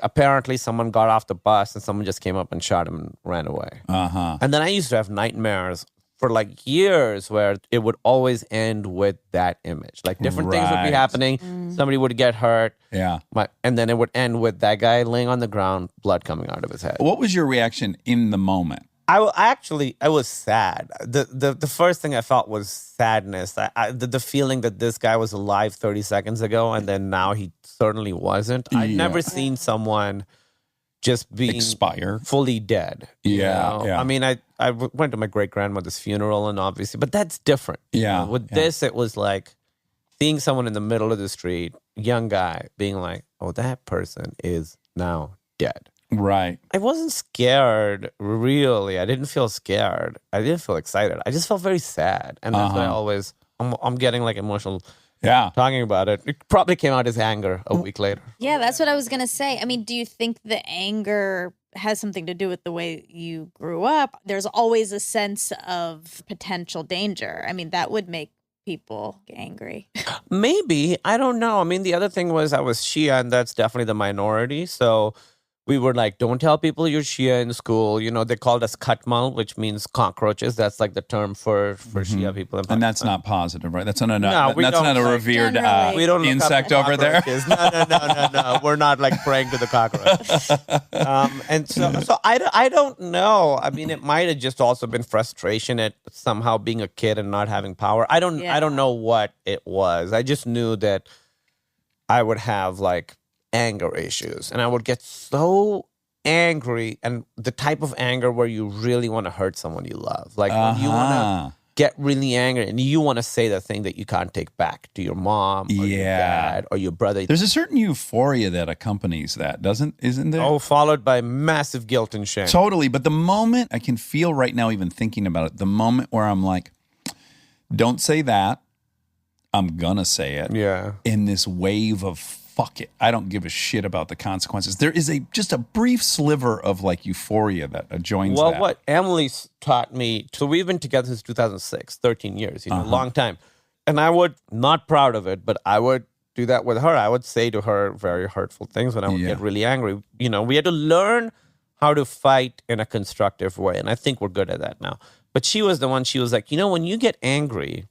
Speaker 4: apparently someone got off the bus and someone just came up and shot him and ran away. And then I used to have nightmares for years where it would always end with that image. Different things would be happening. Somebody would get hurt.
Speaker 3: Yeah.
Speaker 4: And then it would end with that guy laying on the ground, blood coming out of his head.
Speaker 3: What was your reaction in the moment?
Speaker 4: I was sad. The first thing I felt was sadness. The feeling that this guy was alive 30 seconds ago and then now he certainly wasn't. I've never seen someone just being
Speaker 3: expire
Speaker 4: fully dead.
Speaker 3: Yeah.
Speaker 4: I mean, I went to my great grandmother's funeral and obviously, but that's different.
Speaker 3: Yeah.
Speaker 4: With this, it was seeing someone in the middle of the street, young guy, being like, oh, that person is now dead.
Speaker 3: Right.
Speaker 4: I wasn't scared, really. I didn't feel scared. I didn't feel excited. I just felt very sad. And that's why I'm getting emotional talking about it. It probably came out as anger a week later.
Speaker 5: Yeah, that's what I was going to say. I mean, do you think the anger has something to do with the way you grew up? There's always a sense of potential danger. I mean, that would make people angry.
Speaker 4: Maybe. I don't know. I mean, the other thing was I was Shia, and that's definitely the minority. So we were don't tell people you're Shia in school. They called us katmal, which means cockroaches. That's the term for Shia people in Pakistan.
Speaker 3: And that's not positive, right? That's not a revered
Speaker 4: we don't
Speaker 3: insect over there.
Speaker 4: No. We're not praying to the cockroach. And so I don't know. I mean, it might have just also been frustration at somehow being a kid and not having power. I don't know what it was. I just knew that I would have anger issues, and I would get so angry, and the type of anger where you really want to hurt someone you love, when you want to get really angry and you want to say the thing that you can't take back to your mom or your dad or your brother.
Speaker 3: There's a certain euphoria that accompanies that, isn't there?
Speaker 4: Oh, followed by massive guilt and shame.
Speaker 3: Totally. But the moment I can feel right now, even thinking about it, the moment where I'm like, don't say that, I'm gonna say it.
Speaker 4: Yeah.
Speaker 3: In this wave of fuck it, I don't give a shit about the consequences. There is just a brief sliver of like euphoria that joins
Speaker 4: Well,
Speaker 3: that.
Speaker 4: what Emily's taught me, so we've been together since 2006, 13 years, a long time. And I would, not proud of it, but I would do that with her. I would say to her very hurtful things when I would get really angry. You know, we had to learn how to fight in a constructive way. And I think we're good at that now. But she was the one, she was like, you know, when you get angry,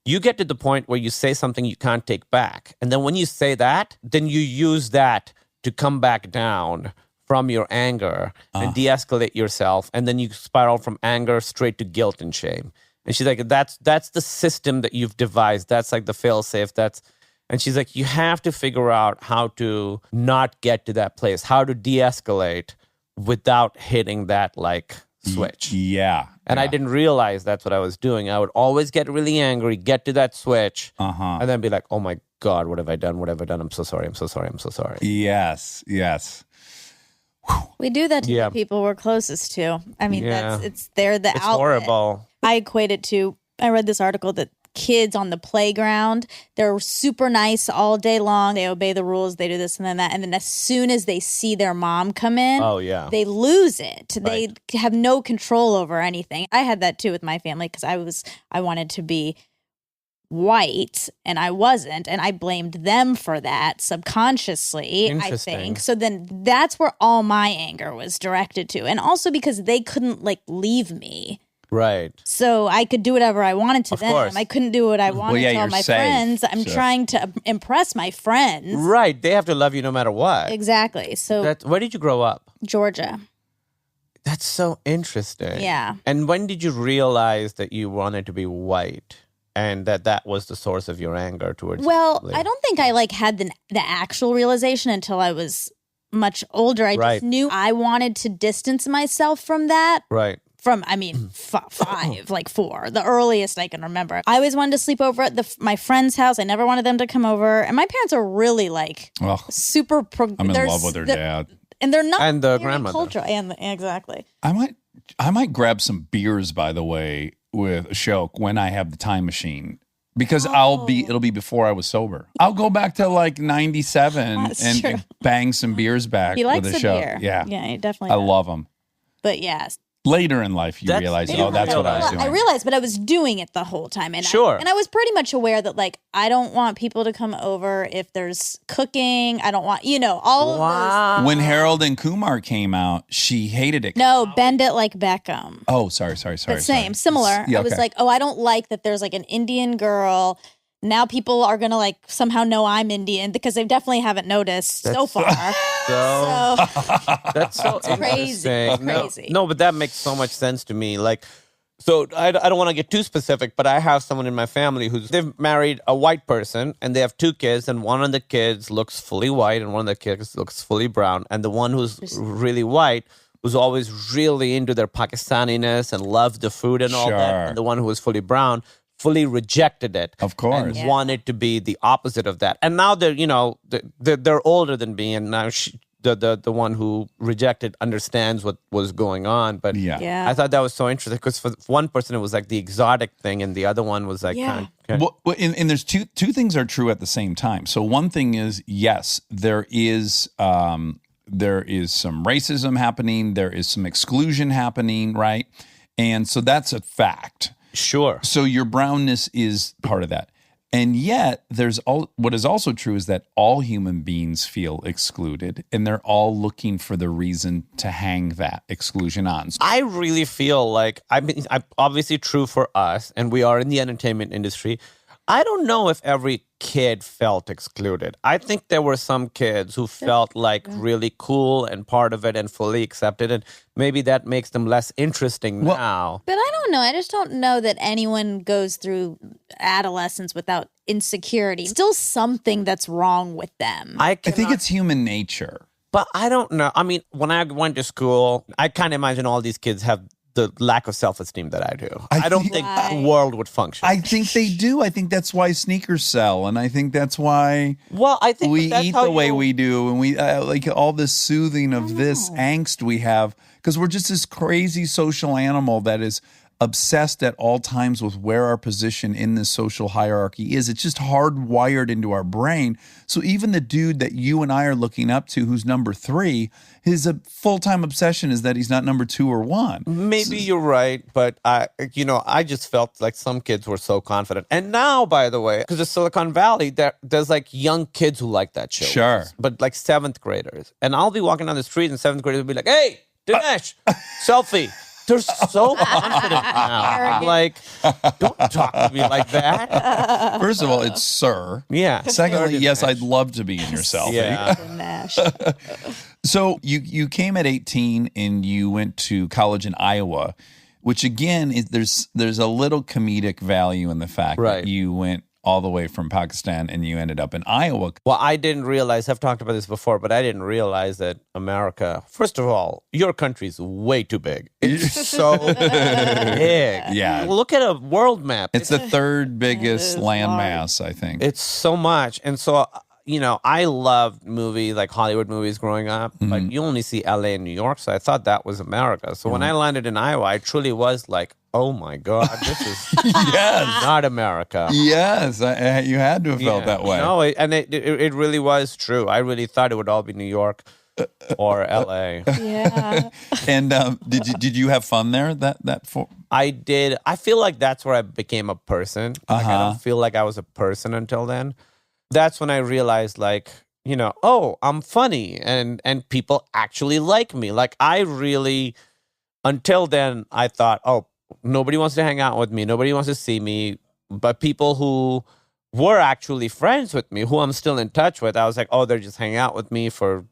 Speaker 4: you get to the point where you say something you can't take back. And then when you say that, then you use that to come back down from your anger and de-escalate yourself. And then you spiral from anger straight to guilt and shame. And she's like, that's the system that you've devised. That's like the fail-safe. And she's like, you have to figure out how to not get to that place, how to de-escalate without hitting that like switch.
Speaker 3: Yeah.
Speaker 4: And I didn't realize that's what I was doing. I would always get really angry, get to that switch, and then be like, oh my God, what have I done? What have I done? I'm so sorry. I'm so sorry. I'm so sorry.
Speaker 3: Yes. Yes.
Speaker 5: We do that to the people we're closest to. I mean, they're the
Speaker 4: It's
Speaker 5: outlet.
Speaker 4: horrible.
Speaker 5: I equate it to, I read this article that kids on the playground, they're super nice all day long. They obey the rules. They do this and then that. And then as soon as they see their mom come in, they lose it. They have no control over anything. I had that too with my family because I wanted to be white and I wasn't. And I blamed them for that subconsciously, I think. So then that's where all my anger was directed to. And also because they couldn't like leave me.
Speaker 4: Right.
Speaker 5: So I could do whatever I wanted to them.
Speaker 4: Course.
Speaker 5: I couldn't do what I wanted to all my
Speaker 3: safe,
Speaker 5: friends. I'm trying to impress my friends.
Speaker 4: Right. They have to love you no matter what.
Speaker 5: Exactly. So
Speaker 4: Where did you grow up?
Speaker 5: Georgia.
Speaker 4: That's so interesting.
Speaker 5: Yeah.
Speaker 4: And when did you realize that you wanted to be white and that was the source of your anger towards
Speaker 5: Well,
Speaker 4: family?
Speaker 5: I don't think I like had the actual realization until I was much older. I just knew I wanted to distance myself from that.
Speaker 4: Right.
Speaker 5: From, I mean, 5, like 4, the earliest I can remember. I always wanted to sleep over at my friend's house. I never wanted them to come over. And my parents are really like super.
Speaker 3: I'm in love with their dad.
Speaker 5: And they're not.
Speaker 4: And the
Speaker 5: very
Speaker 4: grandmother.
Speaker 5: Cultural. Exactly.
Speaker 3: I might grab some beers, by the way, with Ashok when I have the time machine. Because it'll be before I was sober. I'll go back to like 97 and bang some beers back
Speaker 5: He likes
Speaker 3: with
Speaker 5: a
Speaker 3: Ashok.
Speaker 5: beer.
Speaker 3: Yeah.
Speaker 5: Yeah, he definitely
Speaker 3: I
Speaker 5: does.
Speaker 3: love them.
Speaker 5: But yes.
Speaker 3: Later in life, you realize, that's what I was doing.
Speaker 5: I realized, but I was doing it the whole time. And
Speaker 4: Sure.
Speaker 5: I was pretty much aware that, like, I don't want people to come over if there's cooking. I don't want, all of those.
Speaker 3: When Harold and Kumar came out, she hated it.
Speaker 5: No, Bend It Like Beckham.
Speaker 3: Oh, sorry.
Speaker 5: But same, similar.
Speaker 3: Yeah,
Speaker 5: I was
Speaker 3: okay.
Speaker 5: like, I don't like that there's like an Indian girl. Now people are going to like somehow know I'm Indian because they definitely haven't noticed so far.
Speaker 4: So that's so
Speaker 5: crazy.
Speaker 4: interesting.
Speaker 5: Crazy.
Speaker 4: No, but that makes so much sense to me. Like, so I don't want to get too specific, but I have someone in my family they've married a white person and they have 2 kids, and one of the kids looks fully white and one of the kids looks fully brown, and the one who's really white was always really into their Pakistaniness and loved the food and all that, and the one who was fully brown fully rejected it,
Speaker 3: of course,
Speaker 4: and wanted to be the opposite of that. And now they're older than me, and now the one who rejected understands what was going on. But I thought that was so interesting because for one person it was like the exotic thing, and the other one was like
Speaker 3: Well, and there's two things are true at the same time. So one thing is, yes, there is some racism happening, there is some exclusion happening, right? And so that's a fact.
Speaker 4: Sure.
Speaker 3: So your brownness is part of that. And yet what is also true is that all human beings feel excluded, and they're all looking for the reason to hang that exclusion on.
Speaker 4: I really feel like, I'm obviously true for us, and we are in the entertainment industry. I don't know if every kid felt excluded. I think there were some kids who felt like really cool and part of it and fully accepted, and maybe that makes them less interesting now.
Speaker 5: But I don't know. I just don't know that anyone goes through adolescence without insecurity. Still something that's wrong with them.
Speaker 3: I think it's human nature.
Speaker 4: But I don't know. I mean, when I went to school, I can't imagine all these kids have the lack of self-esteem that I do. I don't think the world would function.
Speaker 3: I think they do. I think that's why sneakers sell, and I think that's why
Speaker 4: I think
Speaker 3: we
Speaker 4: that's
Speaker 3: eat
Speaker 4: how
Speaker 3: the way
Speaker 4: you-
Speaker 3: we do, and we like all this soothing of this angst we have because we're just this crazy social animal that is obsessed at all times with where our position in this social hierarchy is. It's just hardwired into our brain. So even the dude that you and I are looking up to, who's number 3, his full-time obsession is that he's not number 2 or 1.
Speaker 4: Maybe you're right, but I just felt like some kids were so confident. And now, by the way, because of Silicon Valley, there's like young kids who like that shit.
Speaker 3: Sure.
Speaker 4: But like 7th graders. And I'll be walking down the street and 7th graders will be like, hey, Dinesh, selfie. They're so confident now. I'm like, don't talk to me like that.
Speaker 3: First of all, it's sir.
Speaker 4: Yeah.
Speaker 3: Secondly,
Speaker 4: Sir
Speaker 3: yes,
Speaker 4: Dinesh.
Speaker 3: I'd love to be in your selfie.
Speaker 4: Yeah.
Speaker 5: Nash.
Speaker 3: So you came at 18 and you went to college in Iowa, which again there's a little comedic value in the fact
Speaker 4: Right.
Speaker 3: that you went all the way from Pakistan and you ended up in Iowa.
Speaker 4: Well, I didn't realize, I've talked about this before, but I didn't realize that America, first of all, your country's way too big. It's so big.
Speaker 3: Yeah.
Speaker 4: Look at a world map.
Speaker 3: It's the third biggest
Speaker 5: is
Speaker 3: landmass, I think.
Speaker 4: It's so much. And so, I loved movies, like Hollywood movies growing up.
Speaker 3: Mm-hmm.
Speaker 4: Like, you only see LA and New York, so I thought that was America. So when I landed in Iowa, I truly was like, oh my God, this is
Speaker 3: Yes.
Speaker 4: not America.
Speaker 3: Yes, you had to have felt
Speaker 4: Yeah.
Speaker 3: that way.
Speaker 4: No, it really was true. I really thought it would all be New York or LA.
Speaker 5: Yeah.
Speaker 3: And did you have fun there?
Speaker 4: I did. I feel like that's where I became a person. Like, I don't feel like I was a person until then. That's when I realized, like, oh, I'm funny and people actually like me. Like, I really, until then, I thought, oh, nobody wants to hang out with me. Nobody wants to see me. But people who were actually friends with me, who I'm still in touch with, I was like, oh, they're just hanging out with me for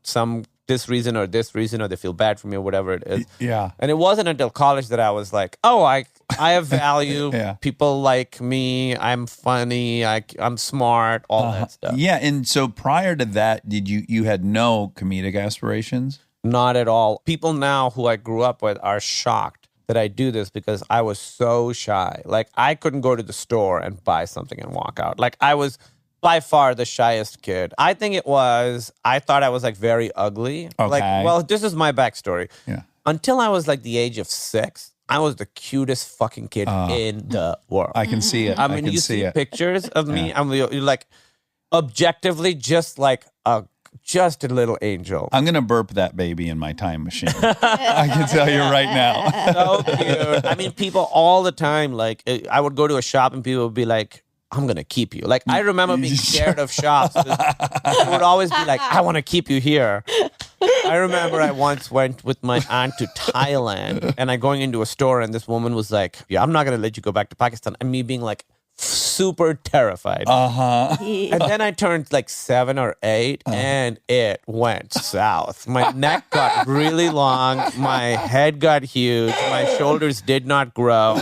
Speaker 4: this reason, or they feel bad for me, or whatever it is.
Speaker 3: Yeah.
Speaker 4: And it wasn't until college that I was like, oh, I have value.
Speaker 3: Yeah.
Speaker 4: People like me. I'm funny. I'm smart. All that stuff.
Speaker 3: Yeah, and so prior to that, did you had no comedic aspirations?
Speaker 4: Not at all. People now who I grew up with are shocked that I do this because I was so shy. Like, I couldn't go to the store and buy something and walk out. Like, I was by far the shyest kid. I think I thought I was like very ugly.
Speaker 3: Okay.
Speaker 4: Like, well, this is my backstory.
Speaker 3: Yeah.
Speaker 4: Until I was like the age of 6, I was the cutest fucking kid in the world.
Speaker 3: I can see it.
Speaker 4: I mean,
Speaker 3: can
Speaker 4: you
Speaker 3: see
Speaker 4: see
Speaker 3: it.
Speaker 4: pictures of me. I'm like objectively just like just a little angel.
Speaker 3: I'm going to burp that baby in my time machine. I can tell you right now.
Speaker 4: So cute. I mean, people all the time, like, I would go to a shop and people would be like, I'm going to keep you. Like, I remember being scared of shops. It would always be like, I want to keep you here. I remember I once went with my aunt to Thailand and I going into a store and this woman was like, yeah, I'm not going to let you go back to Pakistan. And me being like, super terrified. And then I turned like 7 or 8 and it went south. My neck got really long. My head got huge. My shoulders did not grow.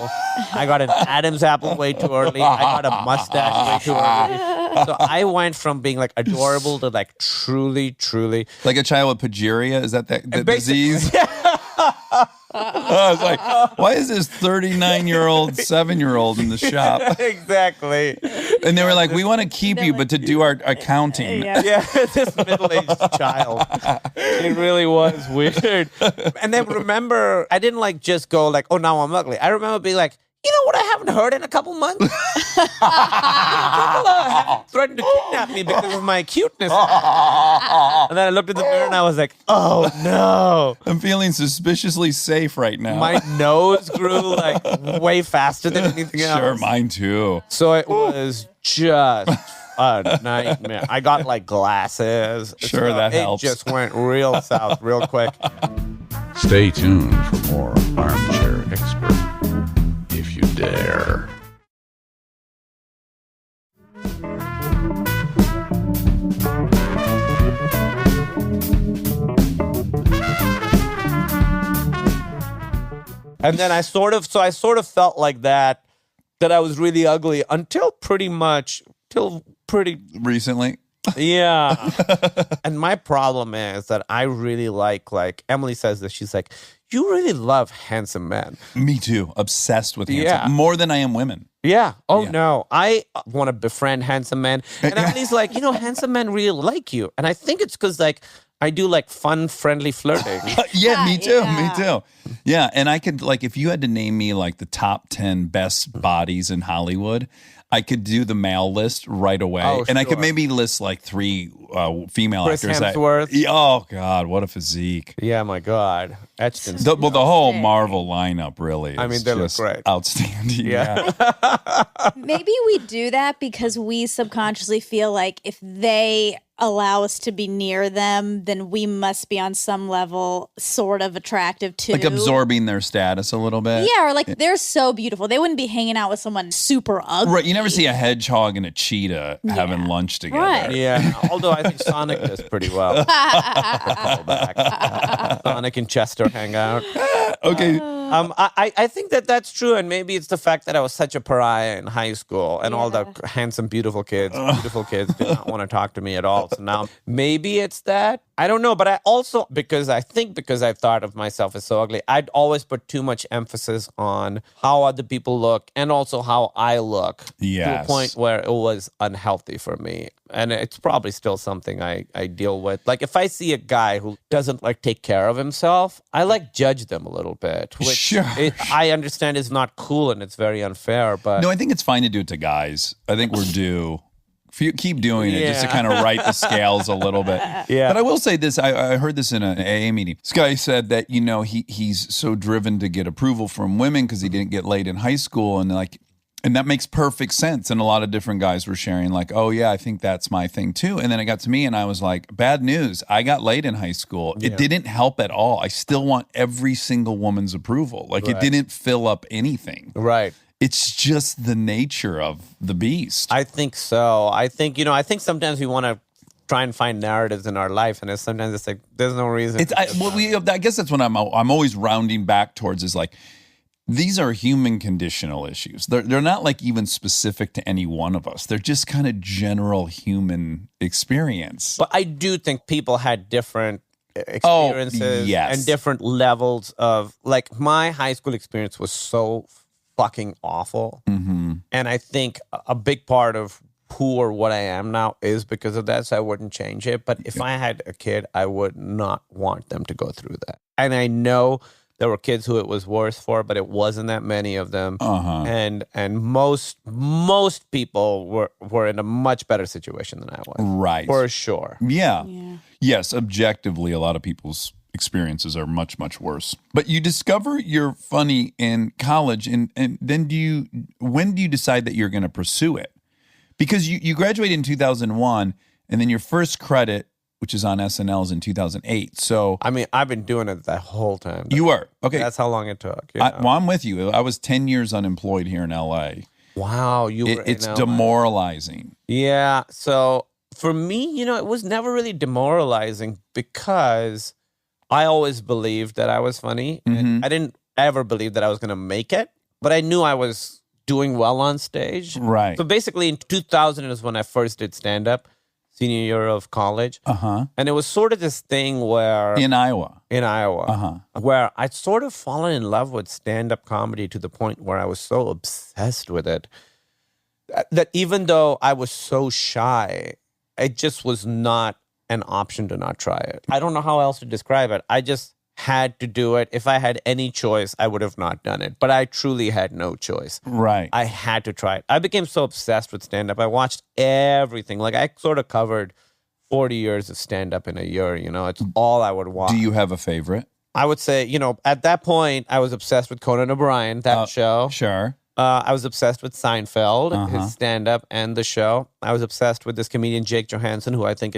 Speaker 4: I got an Adam's apple way too early. I got a mustache way too early. So I went from being like adorable to like truly, truly.
Speaker 3: Like a child with progeria? Is that the
Speaker 4: Basically.
Speaker 3: disease? I was like, why is this 39-year-old, 7-year-old in the shop?
Speaker 4: Exactly.
Speaker 3: And they were like, we want to keep you, but to do our accounting.
Speaker 4: Yeah, this middle-aged child. It really was weird. And then remember, I didn't like just go like, oh, now I'm ugly. I remember being like, you know what I haven't heard in a couple months? People have threatened to kidnap me because of my cuteness. And then I looked in the mirror and I was like, oh no.
Speaker 3: I'm feeling suspiciously safe right now.
Speaker 4: My nose grew like way faster than anything else.
Speaker 3: Sure, mine too.
Speaker 4: So it was just a nightmare. I got like glasses.
Speaker 3: Sure, that helps.
Speaker 4: It just went real south real quick.
Speaker 6: Stay tuned for more Armchair Expert, if you dare.
Speaker 4: And then I sort of felt like that I was really ugly until pretty
Speaker 3: Recently?
Speaker 4: Yeah. And my problem is that I really like Emily says this. She's like, you really love handsome men.
Speaker 3: Me too. Obsessed with handsome.
Speaker 4: Yeah.
Speaker 3: More than I am women.
Speaker 4: Yeah. Oh,
Speaker 3: Yeah.
Speaker 4: no. I want to befriend handsome men. And Emily's like, handsome men really like you. And I think it's because, I do, fun, friendly flirting.
Speaker 3: Yeah, me too.
Speaker 5: Yeah.
Speaker 3: Me too. Yeah. And I could, if you had to name me, the top 10 best bodies in Hollywood, I could do the male list right away.
Speaker 4: Oh,
Speaker 3: and I could
Speaker 4: sure.
Speaker 3: maybe list, 3 female
Speaker 4: Chris
Speaker 3: actors.
Speaker 4: Hemsworth.
Speaker 3: Oh, God. What a physique.
Speaker 4: Yeah, my God. Etched in
Speaker 3: The whole
Speaker 5: Sick.
Speaker 3: Marvel lineup really is
Speaker 4: I mean, they look
Speaker 3: just
Speaker 4: great.
Speaker 3: outstanding.
Speaker 4: Yeah.
Speaker 5: Maybe we do that because we subconsciously feel like if they allow us to be near them, then we must be on some level sort of attractive too.
Speaker 3: Absorbing their status a little bit.
Speaker 5: Yeah, or they're so beautiful. They wouldn't be hanging out with someone super ugly.
Speaker 3: Right. You never see a hedgehog and a cheetah having lunch together.
Speaker 5: Right.
Speaker 4: Yeah. Although I think Sonic does pretty well. Sonic and Chester hang out.
Speaker 3: Okay.
Speaker 4: I think that's true, and maybe it's the fact that I was such a pariah in high school, and all the handsome, beautiful kids did not want to talk to me at all. So now maybe it's that. I don't know, but I also because I thought of myself as so ugly, I'd always put too much emphasis on how other people look and also how I look to a
Speaker 3: Yes.
Speaker 4: point where it was unhealthy for me. And it's probably still something I deal with. If I see a guy who doesn't take care of himself, I judge them a little bit. Which
Speaker 3: Sure.
Speaker 4: I understand is not cool and it's very unfair. But
Speaker 3: No, I think it's fine to do it to guys. I think we're due. If you keep doing it, just to
Speaker 4: Yeah.
Speaker 3: kind of right the scales a little bit.
Speaker 4: Yeah.
Speaker 3: But I will say this. I heard this in an AA meeting. This guy said that, he's so driven to get approval from women because he didn't get laid in high school. And that makes perfect sense. And a lot of different guys were sharing oh, yeah, I think that's my thing too. And then it got to me and I was like, bad news. I got laid in high school. It didn't help at all. I still want every single woman's approval. It didn't fill up anything.
Speaker 4: right.
Speaker 3: It's just the nature of the beast.
Speaker 4: I think so. I think sometimes we want to try and find narratives in our life, and sometimes it's there's no reason.
Speaker 3: I guess that's what I'm always rounding back towards is these are human conditional issues. They're not even specific to any one of us. They're just kind of general human experience.
Speaker 4: But I do think people had different experiences
Speaker 3: yes.
Speaker 4: and different levels of my high school experience was so fucking awful.
Speaker 3: Mm-hmm.
Speaker 4: And I think a big part of who or what I am now is because of that, so I wouldn't change it. But if I had a kid, I would not want them to go through that. And I know there were kids who it was worse for, but it wasn't that many of them.
Speaker 3: Uh-huh.
Speaker 4: And most people were in a much better situation than I was.
Speaker 3: Right.
Speaker 4: For sure.
Speaker 3: Yeah. Yes, objectively, a lot of people's experiences are much, much worse. But you discover you're funny in college, and then when do you decide that you're going to pursue it? Because you graduated in 2001, and then your first credit, which is on SNL, is in 2008. So
Speaker 4: I mean, I've been doing it that whole time.
Speaker 3: you were. Okay.
Speaker 4: That's how long it took.
Speaker 3: I'm with you. I was 10 years unemployed here in LA.
Speaker 4: Wow,
Speaker 3: It's demoralizing.
Speaker 4: Yeah. So for me, it was never really demoralizing because I always believed that I was funny. And I didn't ever believe that I was going to make it, but I knew I was doing well on stage.
Speaker 3: Right.
Speaker 4: So basically in 2000 is when I first did stand-up, senior year of college.
Speaker 3: Uh-huh.
Speaker 4: And it was sort of this thing where...
Speaker 3: In Iowa.
Speaker 4: Where I'd sort of fallen in love with stand-up comedy to the point where I was so obsessed with it that even though I was so shy, it just was not an option to not try it. I don't know how else to describe it. I just had to do it. If I had any choice, I would have not done it. But I truly had no choice.
Speaker 3: Right.
Speaker 4: I had to try it. I became so obsessed with stand-up. I watched everything. I sort of covered 40 years of stand-up in a year. It's all I would watch.
Speaker 3: Do you have a favorite?
Speaker 4: I would say, at that point, I was obsessed with Conan O'Brien, that show.
Speaker 3: Sure.
Speaker 4: I was obsessed with Seinfeld, his stand-up, and the show. I was obsessed with this comedian, Jake Johansson, who I think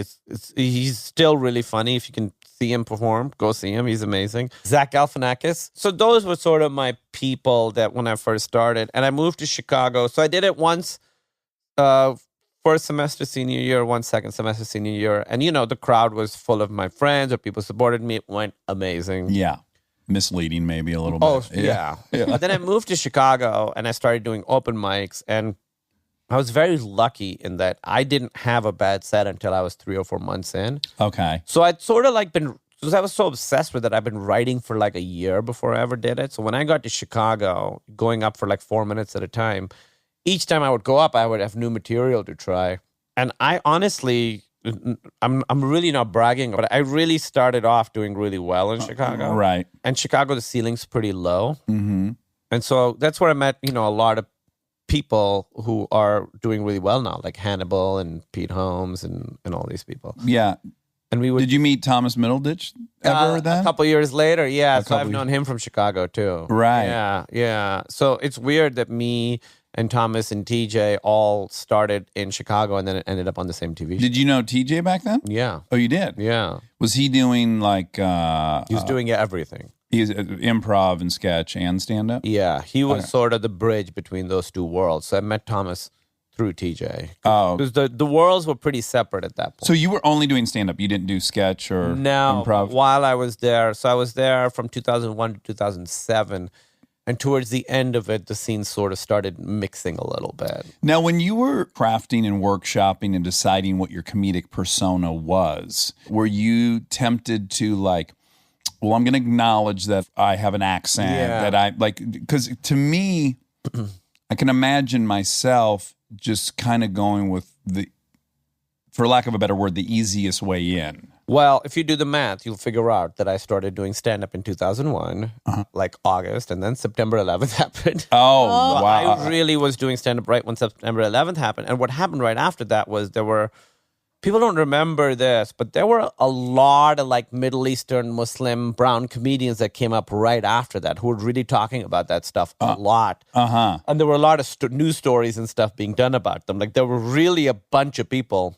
Speaker 4: he's still really funny. If you can see him perform, go see him. He's amazing. Zach Galifianakis. So those were sort of my people that when I first started. And I moved to Chicago. So I did it once, first semester senior year, one second semester senior year. And, the crowd was full of my friends or people supported me. It went amazing.
Speaker 3: Yeah. Misleading maybe a little bit.
Speaker 4: Oh, yeah. But then I moved to Chicago and I started doing open mics. And I was very lucky in that I didn't have a bad set until I was 3 or 4 months in.
Speaker 3: Okay.
Speaker 4: So I'd sort of like been, because I was so obsessed with it, I've been writing for like a year before I ever did it. So when I got to Chicago, going up for like 4 minutes at a time, each time I would go up, I would have new material to try. And I honestly, I'm really not bragging, but I really started off doing really well in Chicago.
Speaker 3: Right.
Speaker 4: And Chicago, the ceiling's pretty low.
Speaker 3: Mm-hmm.
Speaker 4: And so that's where I met, a lot of people who are doing really well now, like Hannibal and Pete Holmes and all these people.
Speaker 3: Yeah.
Speaker 4: And we would,
Speaker 3: Did you meet Thomas Middleditch ever then?
Speaker 4: a couple years later, yeah. So I've
Speaker 3: couple
Speaker 4: known him from Chicago too.
Speaker 3: Right.
Speaker 4: Yeah. So it's weird that me and Thomas and TJ all started in Chicago and then it ended up on the same TV show.
Speaker 3: Did you know TJ back then?
Speaker 4: Yeah.
Speaker 3: Oh, you did?
Speaker 4: Yeah.
Speaker 3: Was he doing like...
Speaker 4: He was doing everything.
Speaker 3: He's improv and sketch and stand-up?
Speaker 4: Yeah. He was sort of the bridge between those two worlds. So I met Thomas through TJ.
Speaker 3: Oh.
Speaker 4: Because the worlds were pretty separate at that point.
Speaker 3: So you were only doing stand-up? You didn't do sketch or
Speaker 4: No,
Speaker 3: improv?
Speaker 4: while I was there. So I was there from 2001 to 2007. And towards the end of it, the scene sort of started mixing a little bit.
Speaker 3: Now, when you were crafting and workshopping and deciding what your comedic persona was, were you tempted to like, well, I'm going to acknowledge that I have an accent, that I like, because to me, I can imagine myself just kind of going with the, for lack of a better word, the easiest way in.
Speaker 4: Well, if you do the math, you'll figure out that I started doing stand-up in 2001, like August, and then September 11th happened.
Speaker 3: Oh,
Speaker 4: So
Speaker 3: wow.
Speaker 4: I really was doing stand-up right when September 11th happened. And what happened right after that was there were, people don't remember this, but there were a lot of like Middle Eastern, Muslim, brown comedians that came up right after that who were really talking about that stuff a lot. And there were a lot of news stories and stuff being done about them. Like there were really a bunch of people.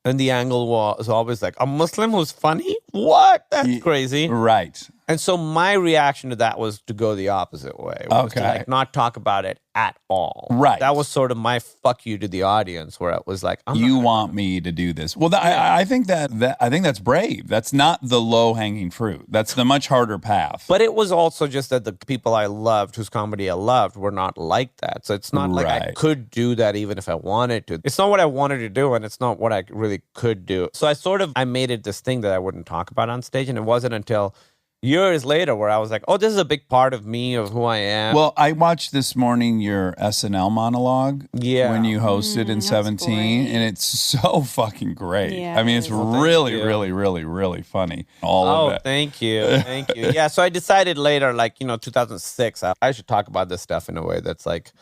Speaker 4: And the angle was always like, a Muslim who's funny? What? That's crazy.
Speaker 3: Right.
Speaker 4: And so my reaction to that was to go the opposite way. Was to like not talk about it at all.
Speaker 3: Right.
Speaker 4: That was sort of my fuck you to the audience, where it was like,
Speaker 3: You want me to do this. Well, I think I think that's brave. That's not the low-hanging fruit. That's the much harder path.
Speaker 4: But it was also just that the people I loved, whose comedy I loved, were not like that. So it's not like I
Speaker 3: Right.
Speaker 4: could do that even if I wanted to. It's not what I wanted to do, and it's not what I really could do. So I made it this thing that I wouldn't talk about on stage, and it wasn't until years later where I was like, oh, this is a big part of me, of who I am.
Speaker 3: Well, I watched this morning your SNL monologue when you hosted in 17, and it's so fucking great.
Speaker 5: Yeah,
Speaker 3: I mean, it's
Speaker 5: it
Speaker 3: really,
Speaker 4: you.
Speaker 3: really, really, really funny. All of it.
Speaker 4: Thank you. Thank you. Yeah, so I decided later, like, 2006, I should talk about this stuff in a way that's like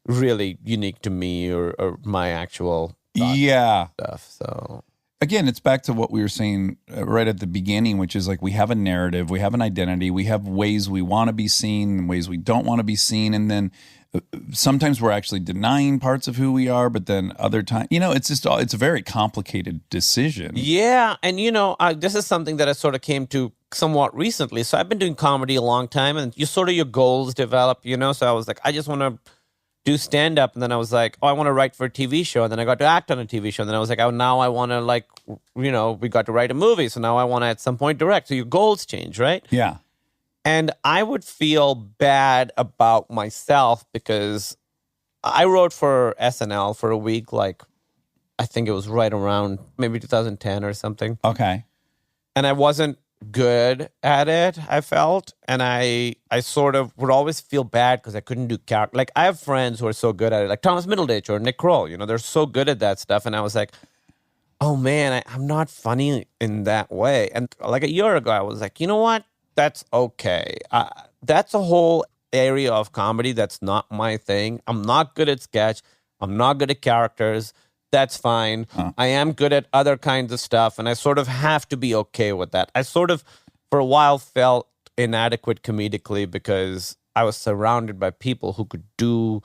Speaker 4: really unique to me or my actual
Speaker 3: Yeah.
Speaker 4: stuff. So
Speaker 3: Again, it's back to what we were saying right at the beginning, which is like we have a narrative, we have an identity, we have ways we want to be seen and ways we don't want to be seen. And then sometimes we're actually denying parts of who we are, but then other times, it's a very complicated decision.
Speaker 4: yeah, and this is something that I sort of came to somewhat recently. So I've been doing comedy a long time, and your goals develop, So I was like, I just want to do stand-up, and then I was like, oh, I want to write for a TV show, and then I got to act on a TV show, and then I was like, oh, now I want to we got to write a movie, so now I want to at some point direct. So your goals change, right?
Speaker 3: Yeah.
Speaker 4: And I would feel bad about myself because I wrote for SNL for a week, like I think it was right around maybe 2010 or something.
Speaker 3: Okay.
Speaker 4: And I wasn't good at it, I felt. And I sort of would always feel bad because I couldn't do character. Like I have friends who are so good at it, like Thomas Middleditch or Nick Kroll, they're so good at that stuff. And I was like, oh man, I'm not funny in that way. And like a year ago, I was like, you know what? That's okay. That's a whole area of comedy that's not my thing. I'm not good at sketch. I'm not good at characters. That's fine. I am good at other kinds of stuff, and I sort of have to be okay with that. I sort of, for a while, felt inadequate comedically because I was surrounded by people who could do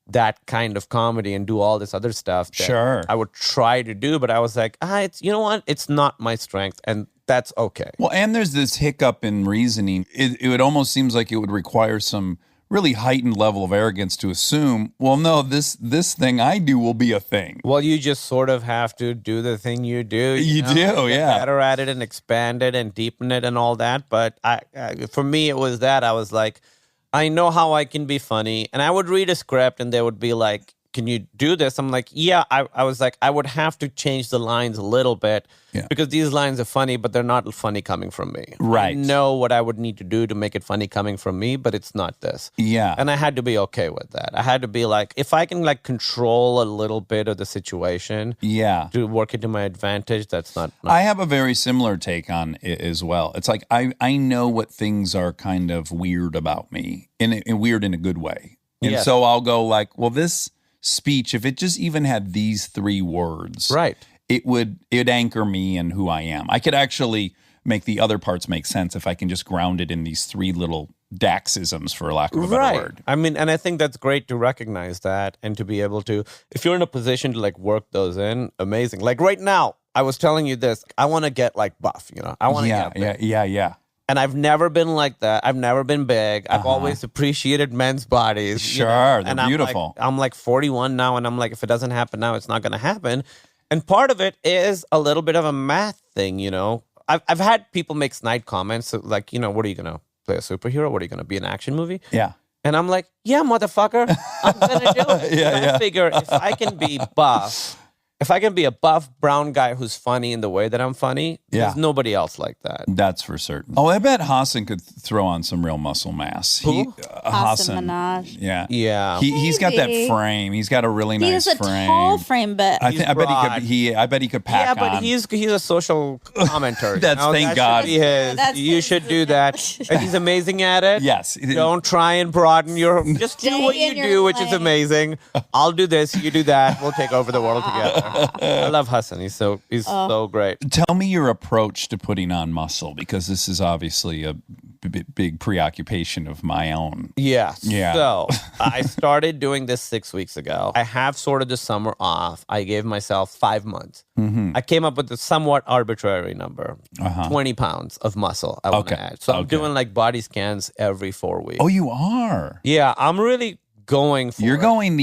Speaker 4: that kind of comedy and do all this other stuff that
Speaker 3: Sure.
Speaker 4: I would try to do, but I was like, it's you know what? It's not my strength, and that's okay.
Speaker 3: Well, and there's this hiccup in reasoning. It almost seems like it would require some really heightened level of arrogance to assume, well, no, this thing I do will be a thing.
Speaker 4: Well, you just sort of have to do the thing you do.
Speaker 3: You do,
Speaker 4: Get
Speaker 3: yeah.
Speaker 4: better at it and expand it and deepen it and all that. But for me, it was that I was like, I know how I can be funny. And I would read a script and there would be like can you do this? I'm like, yeah. I was like, I would have to change the lines a little bit because these lines are funny, but they're not funny coming from me.
Speaker 3: Right.
Speaker 4: I know what I would need to do to make it funny coming from me, but it's not this.
Speaker 3: Yeah.
Speaker 4: And I had to be okay with that. I had to be like, if I can like control a little bit of the situation to work it to my advantage, that's not
Speaker 3: I have a very similar take on it as well. It's like I know what things are kind of weird about me, and weird in a good way. And so I'll go like, well, this speech, if it just even had these 3 words,
Speaker 4: right,
Speaker 3: it'd anchor me in who I am. I could actually make the other parts make sense if I can just ground it in these 3 little Daxisms, for lack of a better word.
Speaker 4: I mean, and I think that's great to recognize that and to be able to, if you're in a position to like work those in, amazing. Like right now, I was telling you this, I want to get like buff, I want to get big.
Speaker 3: Yeah.
Speaker 4: And I've never been like that. I've never been big. I've always appreciated men's bodies.
Speaker 3: Sure, they're
Speaker 4: and
Speaker 3: beautiful.
Speaker 4: I'm like 41 now, and I'm like, if it doesn't happen now, it's not going to happen. And part of it is a little bit of a math thing, I've had people make snide comments like, what are you going to play a superhero? What are you going to be, an action movie?
Speaker 3: Yeah.
Speaker 4: And I'm like, yeah, motherfucker, I'm going to do it. I figure if I can be buff, if I can be a buff brown guy who's funny in the way that I'm funny, there's nobody else like that.
Speaker 3: That's for certain. Oh, I bet Hassan could throw on some real muscle mass.
Speaker 5: Hassan
Speaker 3: Hassan.
Speaker 5: Minaj.
Speaker 3: Yeah. He's got that
Speaker 5: Maybe.
Speaker 3: frame. He's got a really
Speaker 5: He
Speaker 3: nice
Speaker 5: has a
Speaker 3: frame.
Speaker 5: tall frame, but
Speaker 3: I bet he could pack
Speaker 4: Yeah, but
Speaker 3: on.
Speaker 4: he's a social commenter.
Speaker 3: Thank God.
Speaker 4: Should be his.
Speaker 5: That's
Speaker 4: You
Speaker 5: his
Speaker 4: should do
Speaker 5: thing.
Speaker 4: that. And he's amazing at it.
Speaker 3: Yes.
Speaker 4: Don't try and broaden your. Just do
Speaker 5: Stay
Speaker 4: what
Speaker 5: in
Speaker 4: you
Speaker 5: your
Speaker 4: do, which is
Speaker 5: lane.
Speaker 4: amazing. I'll do this. You do that. We'll take over the world together. I love Hassan. He's so great.
Speaker 3: Tell me your approach to putting on muscle, because this is obviously a big preoccupation of my own.
Speaker 4: Yes.
Speaker 3: Yeah.
Speaker 4: So I started doing this 6 weeks ago. I have sort of the summer off. I gave myself 5 months. I came up with a somewhat arbitrary number, 20 pounds of muscle I want to add. So I'm doing like body scans every 4 weeks.
Speaker 3: Oh, you are?
Speaker 4: Yeah, I'm really going for
Speaker 3: You're
Speaker 4: it.
Speaker 3: going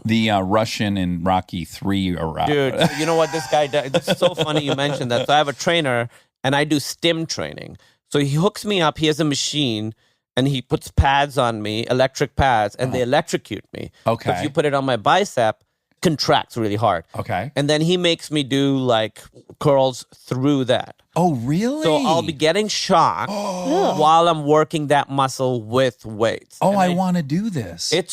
Speaker 3: the Russian in Rocky 3 around.
Speaker 4: Dude, so you know what this guy does? It's so funny you mentioned that. So I have a trainer and I do stim training. So he hooks me up. He has a machine and he puts pads on me, electric pads, and they electrocute me.
Speaker 3: Okay.
Speaker 4: So if you put it on my bicep, contracts really hard.
Speaker 3: Okay.
Speaker 4: And then he makes me do like curls through that.
Speaker 3: Oh, really?
Speaker 4: So I'll be getting shocked while I'm working that muscle with weights.
Speaker 3: Oh,
Speaker 4: And
Speaker 3: I want to do this.
Speaker 4: it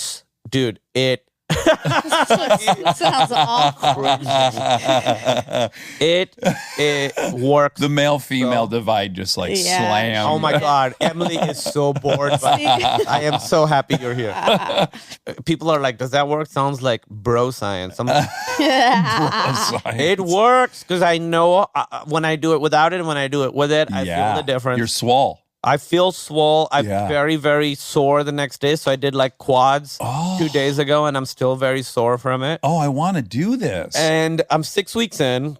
Speaker 5: sounds awful.
Speaker 4: it works.
Speaker 3: the male-female divide just like
Speaker 5: Yeah.
Speaker 3: slam.
Speaker 4: Oh my God, Emily is so bored. But I am so happy you're here. People are like, does that work? Sounds like bro science. I'm like, it works because I know when I do it without it and when I do it with it, I feel the difference.
Speaker 3: You're swole.
Speaker 4: I feel swole. I'm very, very sore the next day. So I did like quads 2 days ago and I'm still very sore from it.
Speaker 3: Oh, I want to do this.
Speaker 4: And I'm 6 weeks in.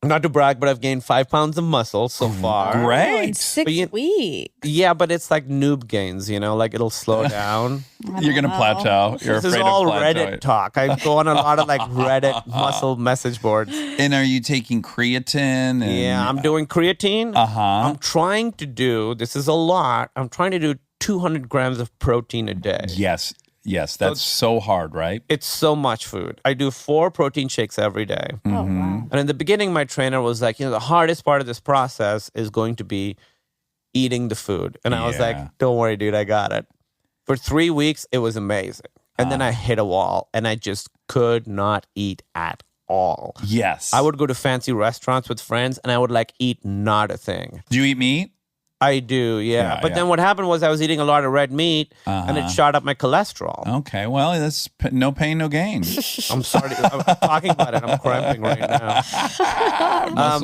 Speaker 4: Not to brag, but I've gained 5 pounds of muscle so far.
Speaker 3: Great.
Speaker 5: Oh, in 6 weeks.
Speaker 4: Yeah, but it's like noob gains, like it'll slow down.
Speaker 3: You're going to plateau. You're
Speaker 4: This is
Speaker 3: afraid
Speaker 4: all
Speaker 3: of plateauing.
Speaker 4: Reddit talk. I go on a lot of like Reddit muscle message boards.
Speaker 3: And are you taking creatine? And,
Speaker 4: Yeah, I'm doing creatine. I'm trying to do, this is a lot, I'm trying to do 200 grams of protein a day.
Speaker 3: Yes, that's so hard, right?
Speaker 4: It's so much food. I do 4 protein shakes every day.
Speaker 5: Oh, wow.
Speaker 4: And in the beginning, my trainer was like, the hardest part of this process is going to be eating the food. And I was like, don't worry, dude, I got it. For 3 weeks, it was amazing. And then I hit a wall and I just could not eat at all.
Speaker 3: Yes.
Speaker 4: I would go to fancy restaurants with friends and I would like eat not a thing.
Speaker 3: Do you eat meat?
Speaker 4: I do, yeah. But then what happened was I was eating a lot of red meat and it shot up my cholesterol.
Speaker 3: Okay, well, that's no pain, no gain.
Speaker 4: I'm sorry. I'm talking about it. I'm cramping right now.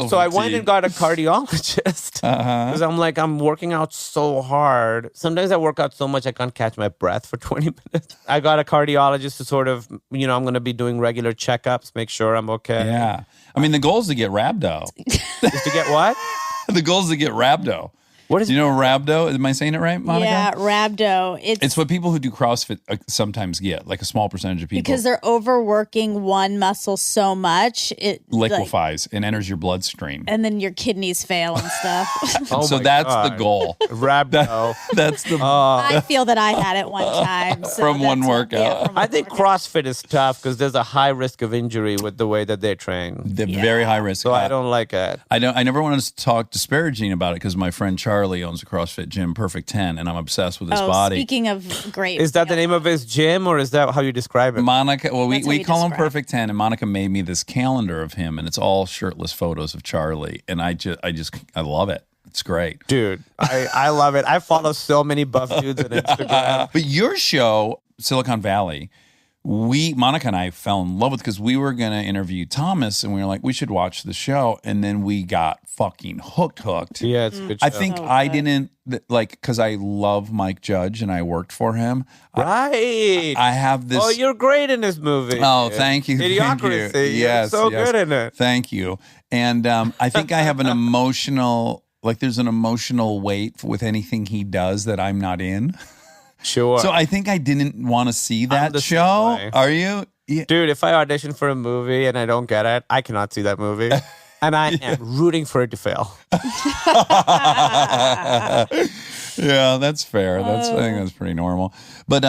Speaker 4: So I went and got a cardiologist because I'm like, I'm working out so hard. Sometimes I work out so much I can't catch my breath for 20 minutes. I got a cardiologist to sort of, I'm going to be doing regular checkups, make sure I'm okay.
Speaker 3: Yeah. I mean, the goal is to get rhabdo.
Speaker 4: Is to get what?
Speaker 3: The goal is to get rhabdo.
Speaker 4: What is
Speaker 3: Do you know rhabdo? Am I saying it right, Monica?
Speaker 5: Yeah, rhabdo.
Speaker 3: It's what people who do CrossFit sometimes get, like a small percentage of people.
Speaker 5: because they're overworking one muscle so much, it
Speaker 3: liquefies and enters your bloodstream.
Speaker 5: and then your kidneys fail and stuff.
Speaker 4: Oh
Speaker 3: so
Speaker 4: my
Speaker 3: that's
Speaker 4: God.
Speaker 3: the goal.
Speaker 4: Rhabdo.
Speaker 3: That's the
Speaker 5: I feel that I had it one time. So
Speaker 3: From one
Speaker 5: that's what-
Speaker 3: workout.
Speaker 5: from
Speaker 4: I
Speaker 5: one
Speaker 4: think
Speaker 5: workout.
Speaker 4: CrossFit is tough because there's a high risk of injury with the way that they train.
Speaker 3: very high risk.
Speaker 4: So I don't like it.
Speaker 3: I never want to talk disparaging about it because my friend Charlie owns a CrossFit gym, Perfect 10, and I'm obsessed with his body.
Speaker 5: Speaking of great,
Speaker 4: Is that the name of his gym, or is that how you describe it?
Speaker 3: Monica, well,
Speaker 5: That's how
Speaker 3: we
Speaker 5: you
Speaker 3: call him
Speaker 5: describe.
Speaker 3: Perfect 10, and Monica made me this calendar of him, and it's all shirtless photos of Charlie, and I love it. It's great.
Speaker 4: Dude, I love it. I follow so many buff dudes on Instagram.
Speaker 3: But your show, Silicon Valley, Monica and I fell in love with because we were going to interview Thomas, and we were like, we should watch the show, and then we got fucking hooked.
Speaker 4: Yeah, it's a good show.
Speaker 3: I think I didn't because I love Mike Judge and I worked for him.
Speaker 4: Right.
Speaker 3: I have this.
Speaker 4: Oh, you're great in this movie.
Speaker 3: Oh, thank you. Thank you.
Speaker 4: Idiocracy.
Speaker 3: Yes,
Speaker 4: You're so
Speaker 3: yes.
Speaker 4: good in it.
Speaker 3: Thank you. And I think I have an emotional, there's an emotional weight with anything he does that I'm not in.
Speaker 4: Sure.
Speaker 3: So I think I didn't want to see that
Speaker 4: the same
Speaker 3: show.
Speaker 4: way.
Speaker 3: Are you? Yeah.
Speaker 4: Dude, if I audition for a movie and I don't get it, I cannot see that movie. And I am rooting for it to fail.
Speaker 3: Yeah, that's fair. I think that's pretty normal. But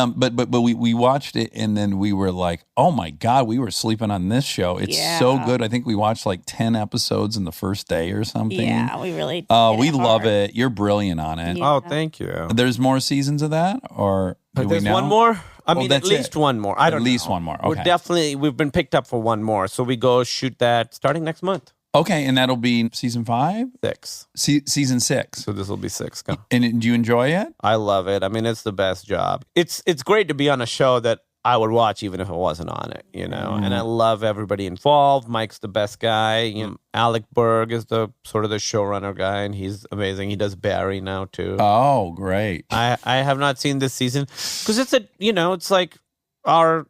Speaker 3: we watched it and then we were like, oh my God, we were sleeping on this show. It's so
Speaker 5: Yeah.
Speaker 3: good. I think we watched like 10 episodes in the first day or something.
Speaker 5: Yeah, we really.
Speaker 3: Oh,
Speaker 5: hit
Speaker 3: we
Speaker 5: it
Speaker 3: love
Speaker 5: hard.
Speaker 3: it. You're brilliant on it.
Speaker 5: Yeah.
Speaker 4: Oh, thank you.
Speaker 3: There's more seasons of that, or do we
Speaker 4: There's
Speaker 3: know?
Speaker 4: one more? I mean, at
Speaker 3: that's
Speaker 4: least
Speaker 3: it.
Speaker 4: one more. I
Speaker 3: At
Speaker 4: don't
Speaker 3: least
Speaker 4: know.
Speaker 3: one more.
Speaker 4: We're
Speaker 3: Okay.
Speaker 4: we've been picked up for one more. So we go shoot that starting next month.
Speaker 3: Okay, and that'll be season 5,
Speaker 4: 6.
Speaker 3: season 6.
Speaker 4: So this will be 6. Go.
Speaker 3: And do you enjoy it?
Speaker 4: I love it. I mean, it's the best job. It's great to be on a show that I would watch even if I wasn't on it, you know. And I love everybody involved. Mike's the best guy. You know, Alec Berg is the sort of the showrunner guy, and he's amazing. He does Barry now too.
Speaker 3: Oh, great.
Speaker 4: I have not seen this season because it's it's like our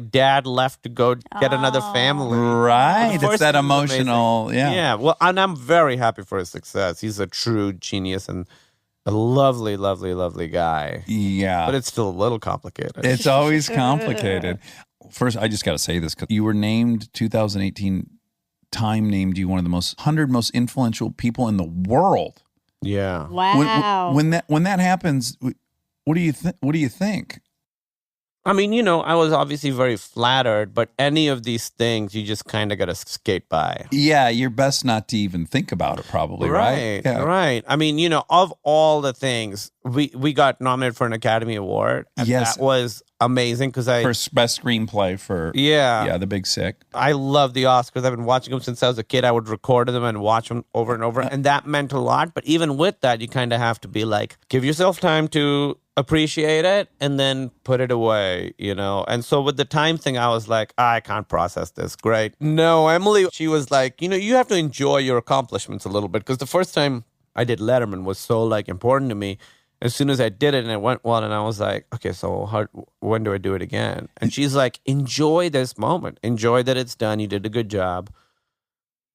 Speaker 4: dad left to go get another family.
Speaker 3: Right.
Speaker 4: The
Speaker 3: It's
Speaker 4: first
Speaker 3: that
Speaker 4: season was
Speaker 3: emotional.
Speaker 4: amazing. Yeah. Well, and I'm very happy for his success. He's a true genius and a lovely, lovely, lovely guy.
Speaker 3: Yeah.
Speaker 4: But it's still a little complicated.
Speaker 3: It's always complicated. First, I just got to say this because you were named 2018. Time named you one of the 100 most influential people in the world.
Speaker 4: yeah.
Speaker 5: Wow.
Speaker 3: When that happens, what do you think?
Speaker 4: I mean, I was obviously very flattered, but any of these things, you just kind of got to skate by.
Speaker 3: Yeah, you're best not to even think about it. Probably right. Yeah.
Speaker 4: Right. I mean, of all the things, we got nominated for an Academy Award. And
Speaker 3: Yes.
Speaker 4: that was amazing because
Speaker 3: For best screenplay for The Big Sick.
Speaker 4: I love the Oscars. I've been watching them since I was a kid. I would record them and watch them over and over. And that meant a lot. But even with that, you kind of have to be like, give yourself time to appreciate it and then put it away, And so with the time thing, I was like, I can't process this. Great. No, Emily, she was like, you have to enjoy your accomplishments a little bit. Because the first time I did Letterman was so important to me. As soon as I did it and it went well, and I was like, okay, so when do I do it again? And she's like, enjoy this moment. Enjoy that it's done. You did a good job.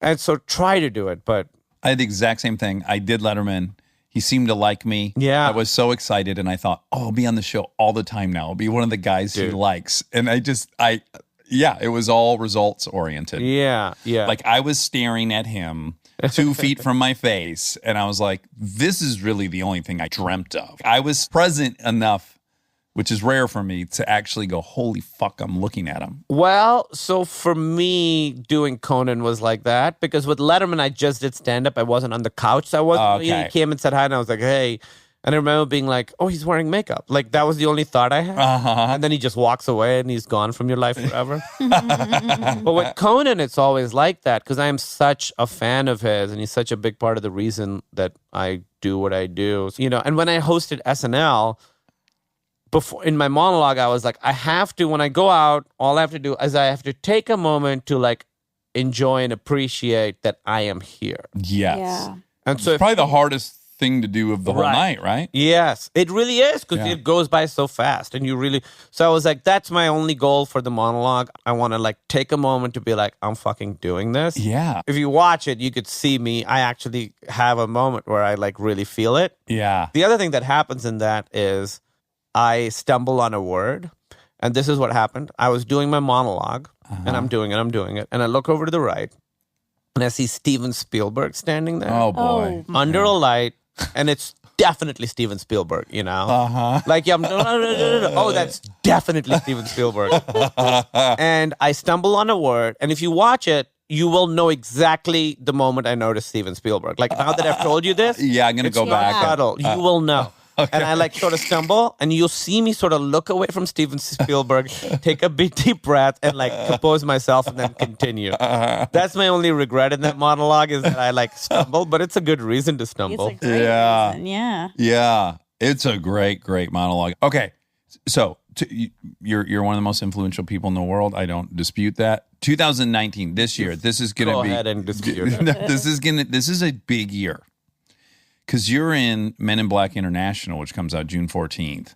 Speaker 4: And so try to do it. But
Speaker 3: I had the exact same thing. I did Letterman. He seemed to like me.
Speaker 4: Yeah.
Speaker 3: I was so excited, and I thought, I'll be on the show all the time now. I'll be one of the guys he likes. And it was all results oriented.
Speaker 4: yeah.
Speaker 3: Like I was staring at him 2 feet from my face, and I was like, this is really the only thing I dreamt of. I was present enough, which is rare for me, to actually go, holy fuck, I'm looking at him.
Speaker 4: Well, so for me, doing Conan was like that because with Letterman, I just did stand up. I wasn't on the couch. So I wasn't.
Speaker 3: Okay.
Speaker 4: He came and said hi, and I was like, hey. And I remember being like, oh, he's wearing makeup. Like that was the only thought I had. And then he just walks away and he's gone from your life forever. But with Conan, it's always like that because I am such a fan of his and he's such a big part of the reason that I do what I do. And when I hosted SNL, before in my monologue, I was like, I have to, when I go out, all I have to do is I have to take a moment to enjoy and appreciate that I am here.
Speaker 3: Yes.
Speaker 5: Yeah.
Speaker 4: And so
Speaker 3: It's probably the hardest
Speaker 1: thing to do of the whole night, right?
Speaker 4: Yes, it really is because
Speaker 1: Yeah.
Speaker 4: it goes by so fast, and you really. So I was like, that's my only goal for the monologue. I want to like take a moment to be like, I'm fucking doing this.
Speaker 1: Yeah.
Speaker 4: If you watch it, you could see me. I actually have a moment where I like really feel it.
Speaker 1: Yeah.
Speaker 4: The other thing that happens in that is I stumble on a word, and this is what happened. I was doing my monologue, and I'm doing it, and I look over to the right, and I see Steven Spielberg standing there
Speaker 1: Oh, boy.
Speaker 4: under a light, and it's definitely Steven Spielberg, you know?
Speaker 1: Uh-huh.
Speaker 4: Like, yeah, no. Oh, that's definitely Steven Spielberg. And I stumble on a word, and if you watch it, you will know exactly the moment I noticed Steven Spielberg. Like, now that I've told you this,
Speaker 1: Yeah, I'm going to
Speaker 4: it's
Speaker 1: go back.
Speaker 4: subtle. You will know. And I like sort of stumble, and you'll see me sort of look away from Steven Spielberg, take a big deep breath, and like compose myself, and then continue. That's my only regret in that monologue is that I like stumble, but it's a good reason to
Speaker 5: It's
Speaker 4: stumble.
Speaker 5: a great
Speaker 1: Yeah.
Speaker 5: reason. Yeah.
Speaker 1: Yeah, it's a great monologue. Okay, so you're one of the most influential people in the world. I don't dispute that. 2019, this year, this is going to
Speaker 4: Go
Speaker 1: be.
Speaker 4: ahead and dispute it.
Speaker 1: This is a big year because you're in Men in Black International, which comes out June 14th.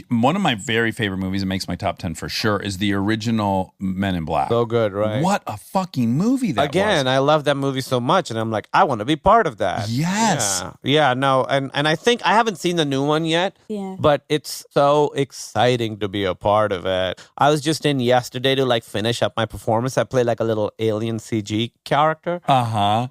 Speaker 1: One of my very favorite movies, it makes my top 10 for sure, is the original Men in Black.
Speaker 4: So good, right?
Speaker 1: What a fucking movie that
Speaker 4: Again,
Speaker 1: was.
Speaker 4: I love that movie so much, and I'm like, I want to be part of that.
Speaker 1: Yes.
Speaker 4: Yeah, no, and I think I haven't seen the new one yet,
Speaker 5: Yeah.
Speaker 4: but it's so exciting to be a part of it. I was just in yesterday to like finish up my performance. I played like a little alien CG character.
Speaker 1: Uh-huh.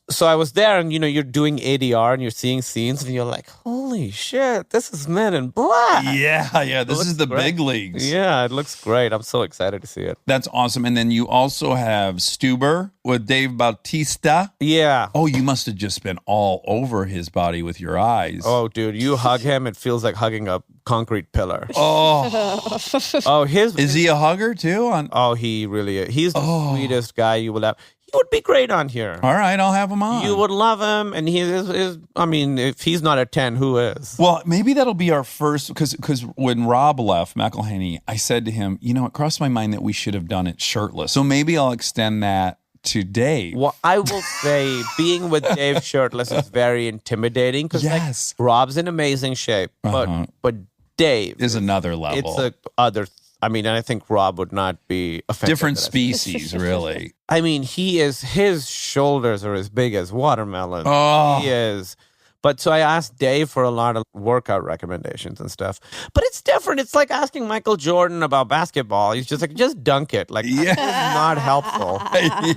Speaker 4: So I was there, and you know, you're doing ADR and you're seeing scenes, and you're like, holy shit, this is Men in Black.
Speaker 1: Yeah, this
Speaker 4: looks
Speaker 1: is the
Speaker 4: great.
Speaker 1: big leagues.
Speaker 4: Yeah, it looks great. I'm so excited to see it.
Speaker 1: That's awesome. And then you also have Stuber with Dave Bautista.
Speaker 4: Yeah.
Speaker 1: Oh, you must have just been all over his body with your eyes.
Speaker 4: Oh, dude, you hug him, it feels like hugging a concrete pillar.
Speaker 1: Oh.
Speaker 4: Oh, his
Speaker 1: Is he a hugger too?
Speaker 4: Oh, he really is. He's the sweetest guy you will have. He would be great on here.
Speaker 1: All right, I'll have him on.
Speaker 4: You would love him, and he is. I mean, if he's not a 10, who is?
Speaker 1: Well, maybe that'll be our first, because when Rob left, McElhenney, I said to him, it crossed my mind that we should have done it shirtless. So maybe I'll extend that to Dave.
Speaker 4: Well, I will say being with Dave shirtless is very intimidating because
Speaker 1: Yes.
Speaker 4: like, Rob's in amazing shape, but Dave
Speaker 1: Is another level.
Speaker 4: It's a other. I mean, and I think Rob would not be offended.
Speaker 1: Different
Speaker 4: that I-
Speaker 1: species, really.
Speaker 4: I mean, his shoulders are as big as watermelon.
Speaker 1: Oh.
Speaker 4: He is. But so I asked Dave for a lot of workout recommendations and stuff. But it's different. It's like asking Michael Jordan about basketball. He's just like, just dunk it. Like,
Speaker 1: Yeah.
Speaker 4: that's not helpful.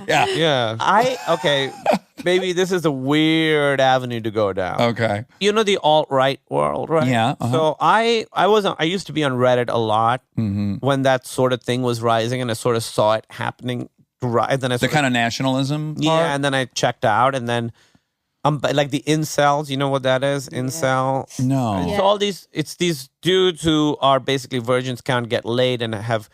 Speaker 1: Yeah.
Speaker 4: Yeah. Maybe this is a weird avenue to go down.
Speaker 1: Okay.
Speaker 4: You know the alt-right world, right?
Speaker 1: Yeah, uh-huh.
Speaker 4: So I used to be on Reddit a lot when that sort of thing was rising, and I sort of saw it happening. Right, then I
Speaker 1: The
Speaker 4: sort of,
Speaker 1: kind of nationalism part?
Speaker 4: yeah, and then I checked out, and then like the incels. You know what that is? Incel.
Speaker 1: No.
Speaker 5: Yeah.
Speaker 4: So all these, it's these dudes who are basically virgins, can't get laid, and have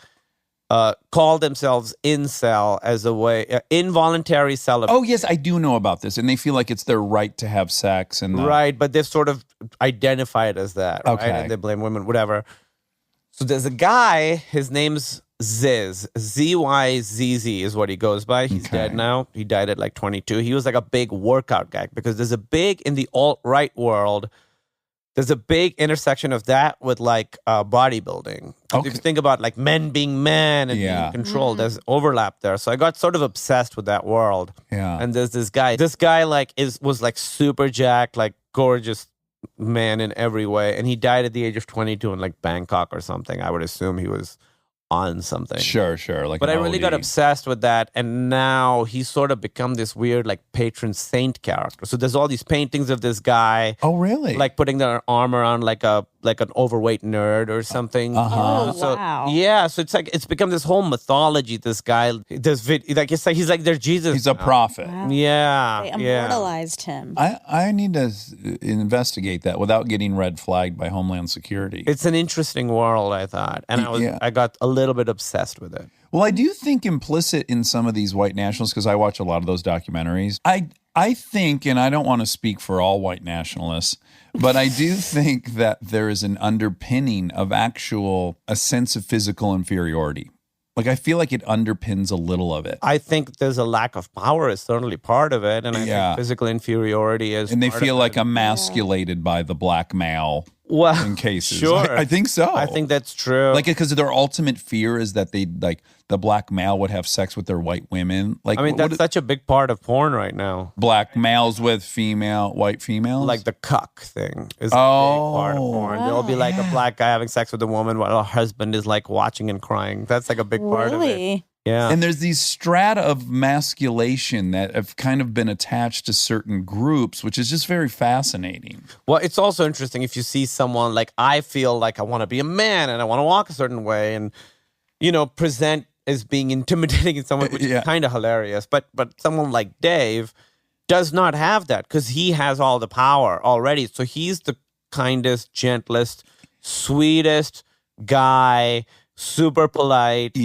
Speaker 4: called themselves incel as a way involuntary celibate.
Speaker 1: Oh, yes, I do know about this. And they feel like it's their right to have sex. And
Speaker 4: Right, but they've sort of identified as that,
Speaker 1: Okay.
Speaker 4: right? And they blame women, whatever. So there's a guy, his name's Ziz. Z-Y-Z-Z is what he goes by. He's
Speaker 1: Okay.
Speaker 4: dead now. He died at like 22. He was like a big workout guy because there's a big, in the alt-right world, there's a big intersection of that with like bodybuilding.
Speaker 1: Okay.
Speaker 4: If you think about like men being men and
Speaker 1: Yeah.
Speaker 4: being controlled, there's overlap there. So I got sort of obsessed with that world.
Speaker 1: Yeah.
Speaker 4: And there's this guy. This guy like was like super jacked, like gorgeous man in every way. And he died at the age of 22 in like Bangkok or something. I would assume he was on something.
Speaker 1: Sure. Like
Speaker 4: But I
Speaker 1: an
Speaker 4: really got
Speaker 1: OD.
Speaker 4: obsessed with that, and now he's sort of become this weird like patron saint character. So there's all these paintings of this guy,
Speaker 1: Oh, really?
Speaker 4: like putting their arm around like an overweight nerd or something.
Speaker 1: Uh-huh.
Speaker 5: Oh,
Speaker 4: So
Speaker 5: wow.
Speaker 4: yeah, so it's like it's become this whole mythology. This guy, like it's like he's like their Jesus.
Speaker 1: He's a
Speaker 4: now.
Speaker 1: prophet.
Speaker 5: Wow.
Speaker 4: Yeah,
Speaker 5: They
Speaker 4: yeah.
Speaker 5: immortalized him.
Speaker 1: I need to investigate that without getting red flagged by Homeland Security.
Speaker 4: It's an interesting world, I thought, and
Speaker 1: Yeah.
Speaker 4: I got a little bit obsessed with it.
Speaker 1: Well, I do think implicit in some of these white nationalists, because I watch a lot of those documentaries, I think, and I don't want to speak for all white nationalists, but I do think that there is an underpinning of a sense of physical inferiority.
Speaker 3: Like, I feel like it underpins a little of it.
Speaker 4: I think there's a lack of power is certainly part of it, and I think physical inferiority is.
Speaker 3: And they
Speaker 4: part
Speaker 3: feel
Speaker 4: of
Speaker 3: like
Speaker 4: it.
Speaker 3: emasculated by the black male
Speaker 4: well,
Speaker 3: in cases.
Speaker 4: Sure,
Speaker 3: I think so.
Speaker 4: I think that's true.
Speaker 3: Like, because their ultimate fear is that they like the black male would have sex with their white women. Like,
Speaker 4: I mean, that's such a big part of porn right now.
Speaker 3: black males with white females.
Speaker 4: Like the cuck thing is a big part of porn. There'll be like a black guy having sex with a woman while her husband is like watching and crying. That's like a big part of it.
Speaker 5: Really?
Speaker 4: Yeah.
Speaker 3: And there's these strata of masculation that have kind of been attached to certain groups, which is just very fascinating.
Speaker 4: Well, it's also interesting if you see someone like, I feel like I want to be a man and I want to walk a certain way and, present as being intimidating in someone, which is kind of hilarious. But someone like Dave does not have that because he has all the power already. So he's the kindest, gentlest, sweetest guy, super polite,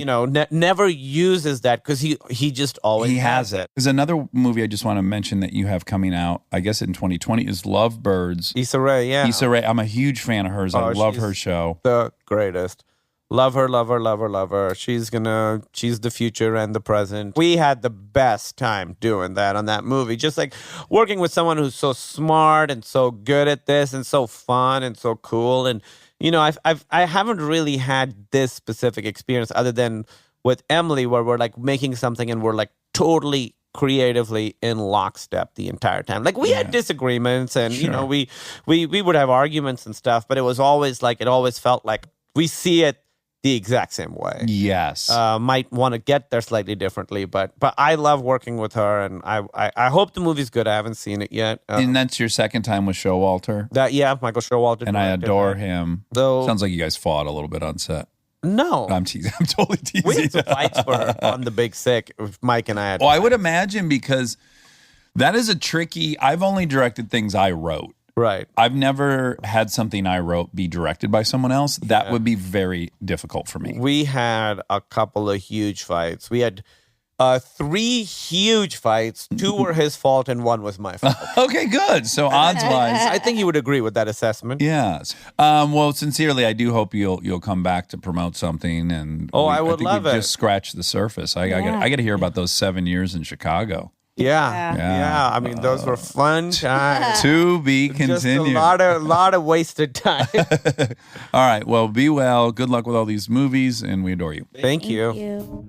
Speaker 4: never uses that because he just always has it.
Speaker 3: There's another movie I just want to mention that you have coming out, I guess in 2020, is Lovebirds.
Speaker 4: Issa Rae, yeah.
Speaker 3: Issa Rae, I'm a huge fan of hers. I love her show.
Speaker 4: The greatest. Love her, love her, love her, love her. She's the future and the present. We had the best time doing that on that movie. Just like working with someone who's so smart and so good at this and so fun and so cool. And, I haven't really had this specific experience other than with Emily where we're like making something and we're like totally creatively in lockstep the entire time. Like we had disagreements and, we would have arguments and stuff, but it was always like, it always felt like we see it the exact same way.
Speaker 3: Yes.
Speaker 4: Might want to get there slightly differently, but I love working with her, and I hope the movie's good. I haven't seen it yet.
Speaker 3: And that's your second time with Showalter?
Speaker 4: Michael Showalter.
Speaker 3: And I adore him.
Speaker 4: Though,
Speaker 3: sounds like you guys fought a little bit on set.
Speaker 4: No.
Speaker 3: I'm teasing. I'm totally teasing.
Speaker 4: We had some fights on The Big Sick. Mike and I had.
Speaker 3: Well, I would imagine because that is a tricky. I've only directed things I wrote.
Speaker 4: Right.
Speaker 3: I've never had something I wrote be directed by someone else. That would be very difficult for me.
Speaker 4: We had a couple of huge fights. We had 3 huge fights. 2 were his fault and 1 was my fault.
Speaker 3: Okay, good. So odds-wise,
Speaker 4: I think you would agree with that assessment.
Speaker 3: yes. Well, sincerely, I do hope you'll come back to promote something. And
Speaker 4: I would
Speaker 3: think
Speaker 4: love
Speaker 3: we've
Speaker 4: it.
Speaker 3: Just scratch the surface. I got to hear about those 7 years in Chicago.
Speaker 4: Yeah. I mean, those were fun times.
Speaker 3: To be
Speaker 4: Just
Speaker 3: continued.
Speaker 4: a lot of wasted time.
Speaker 3: All right. Well, be well. Good luck with all these movies, and we adore you.
Speaker 4: Thank you.
Speaker 5: You.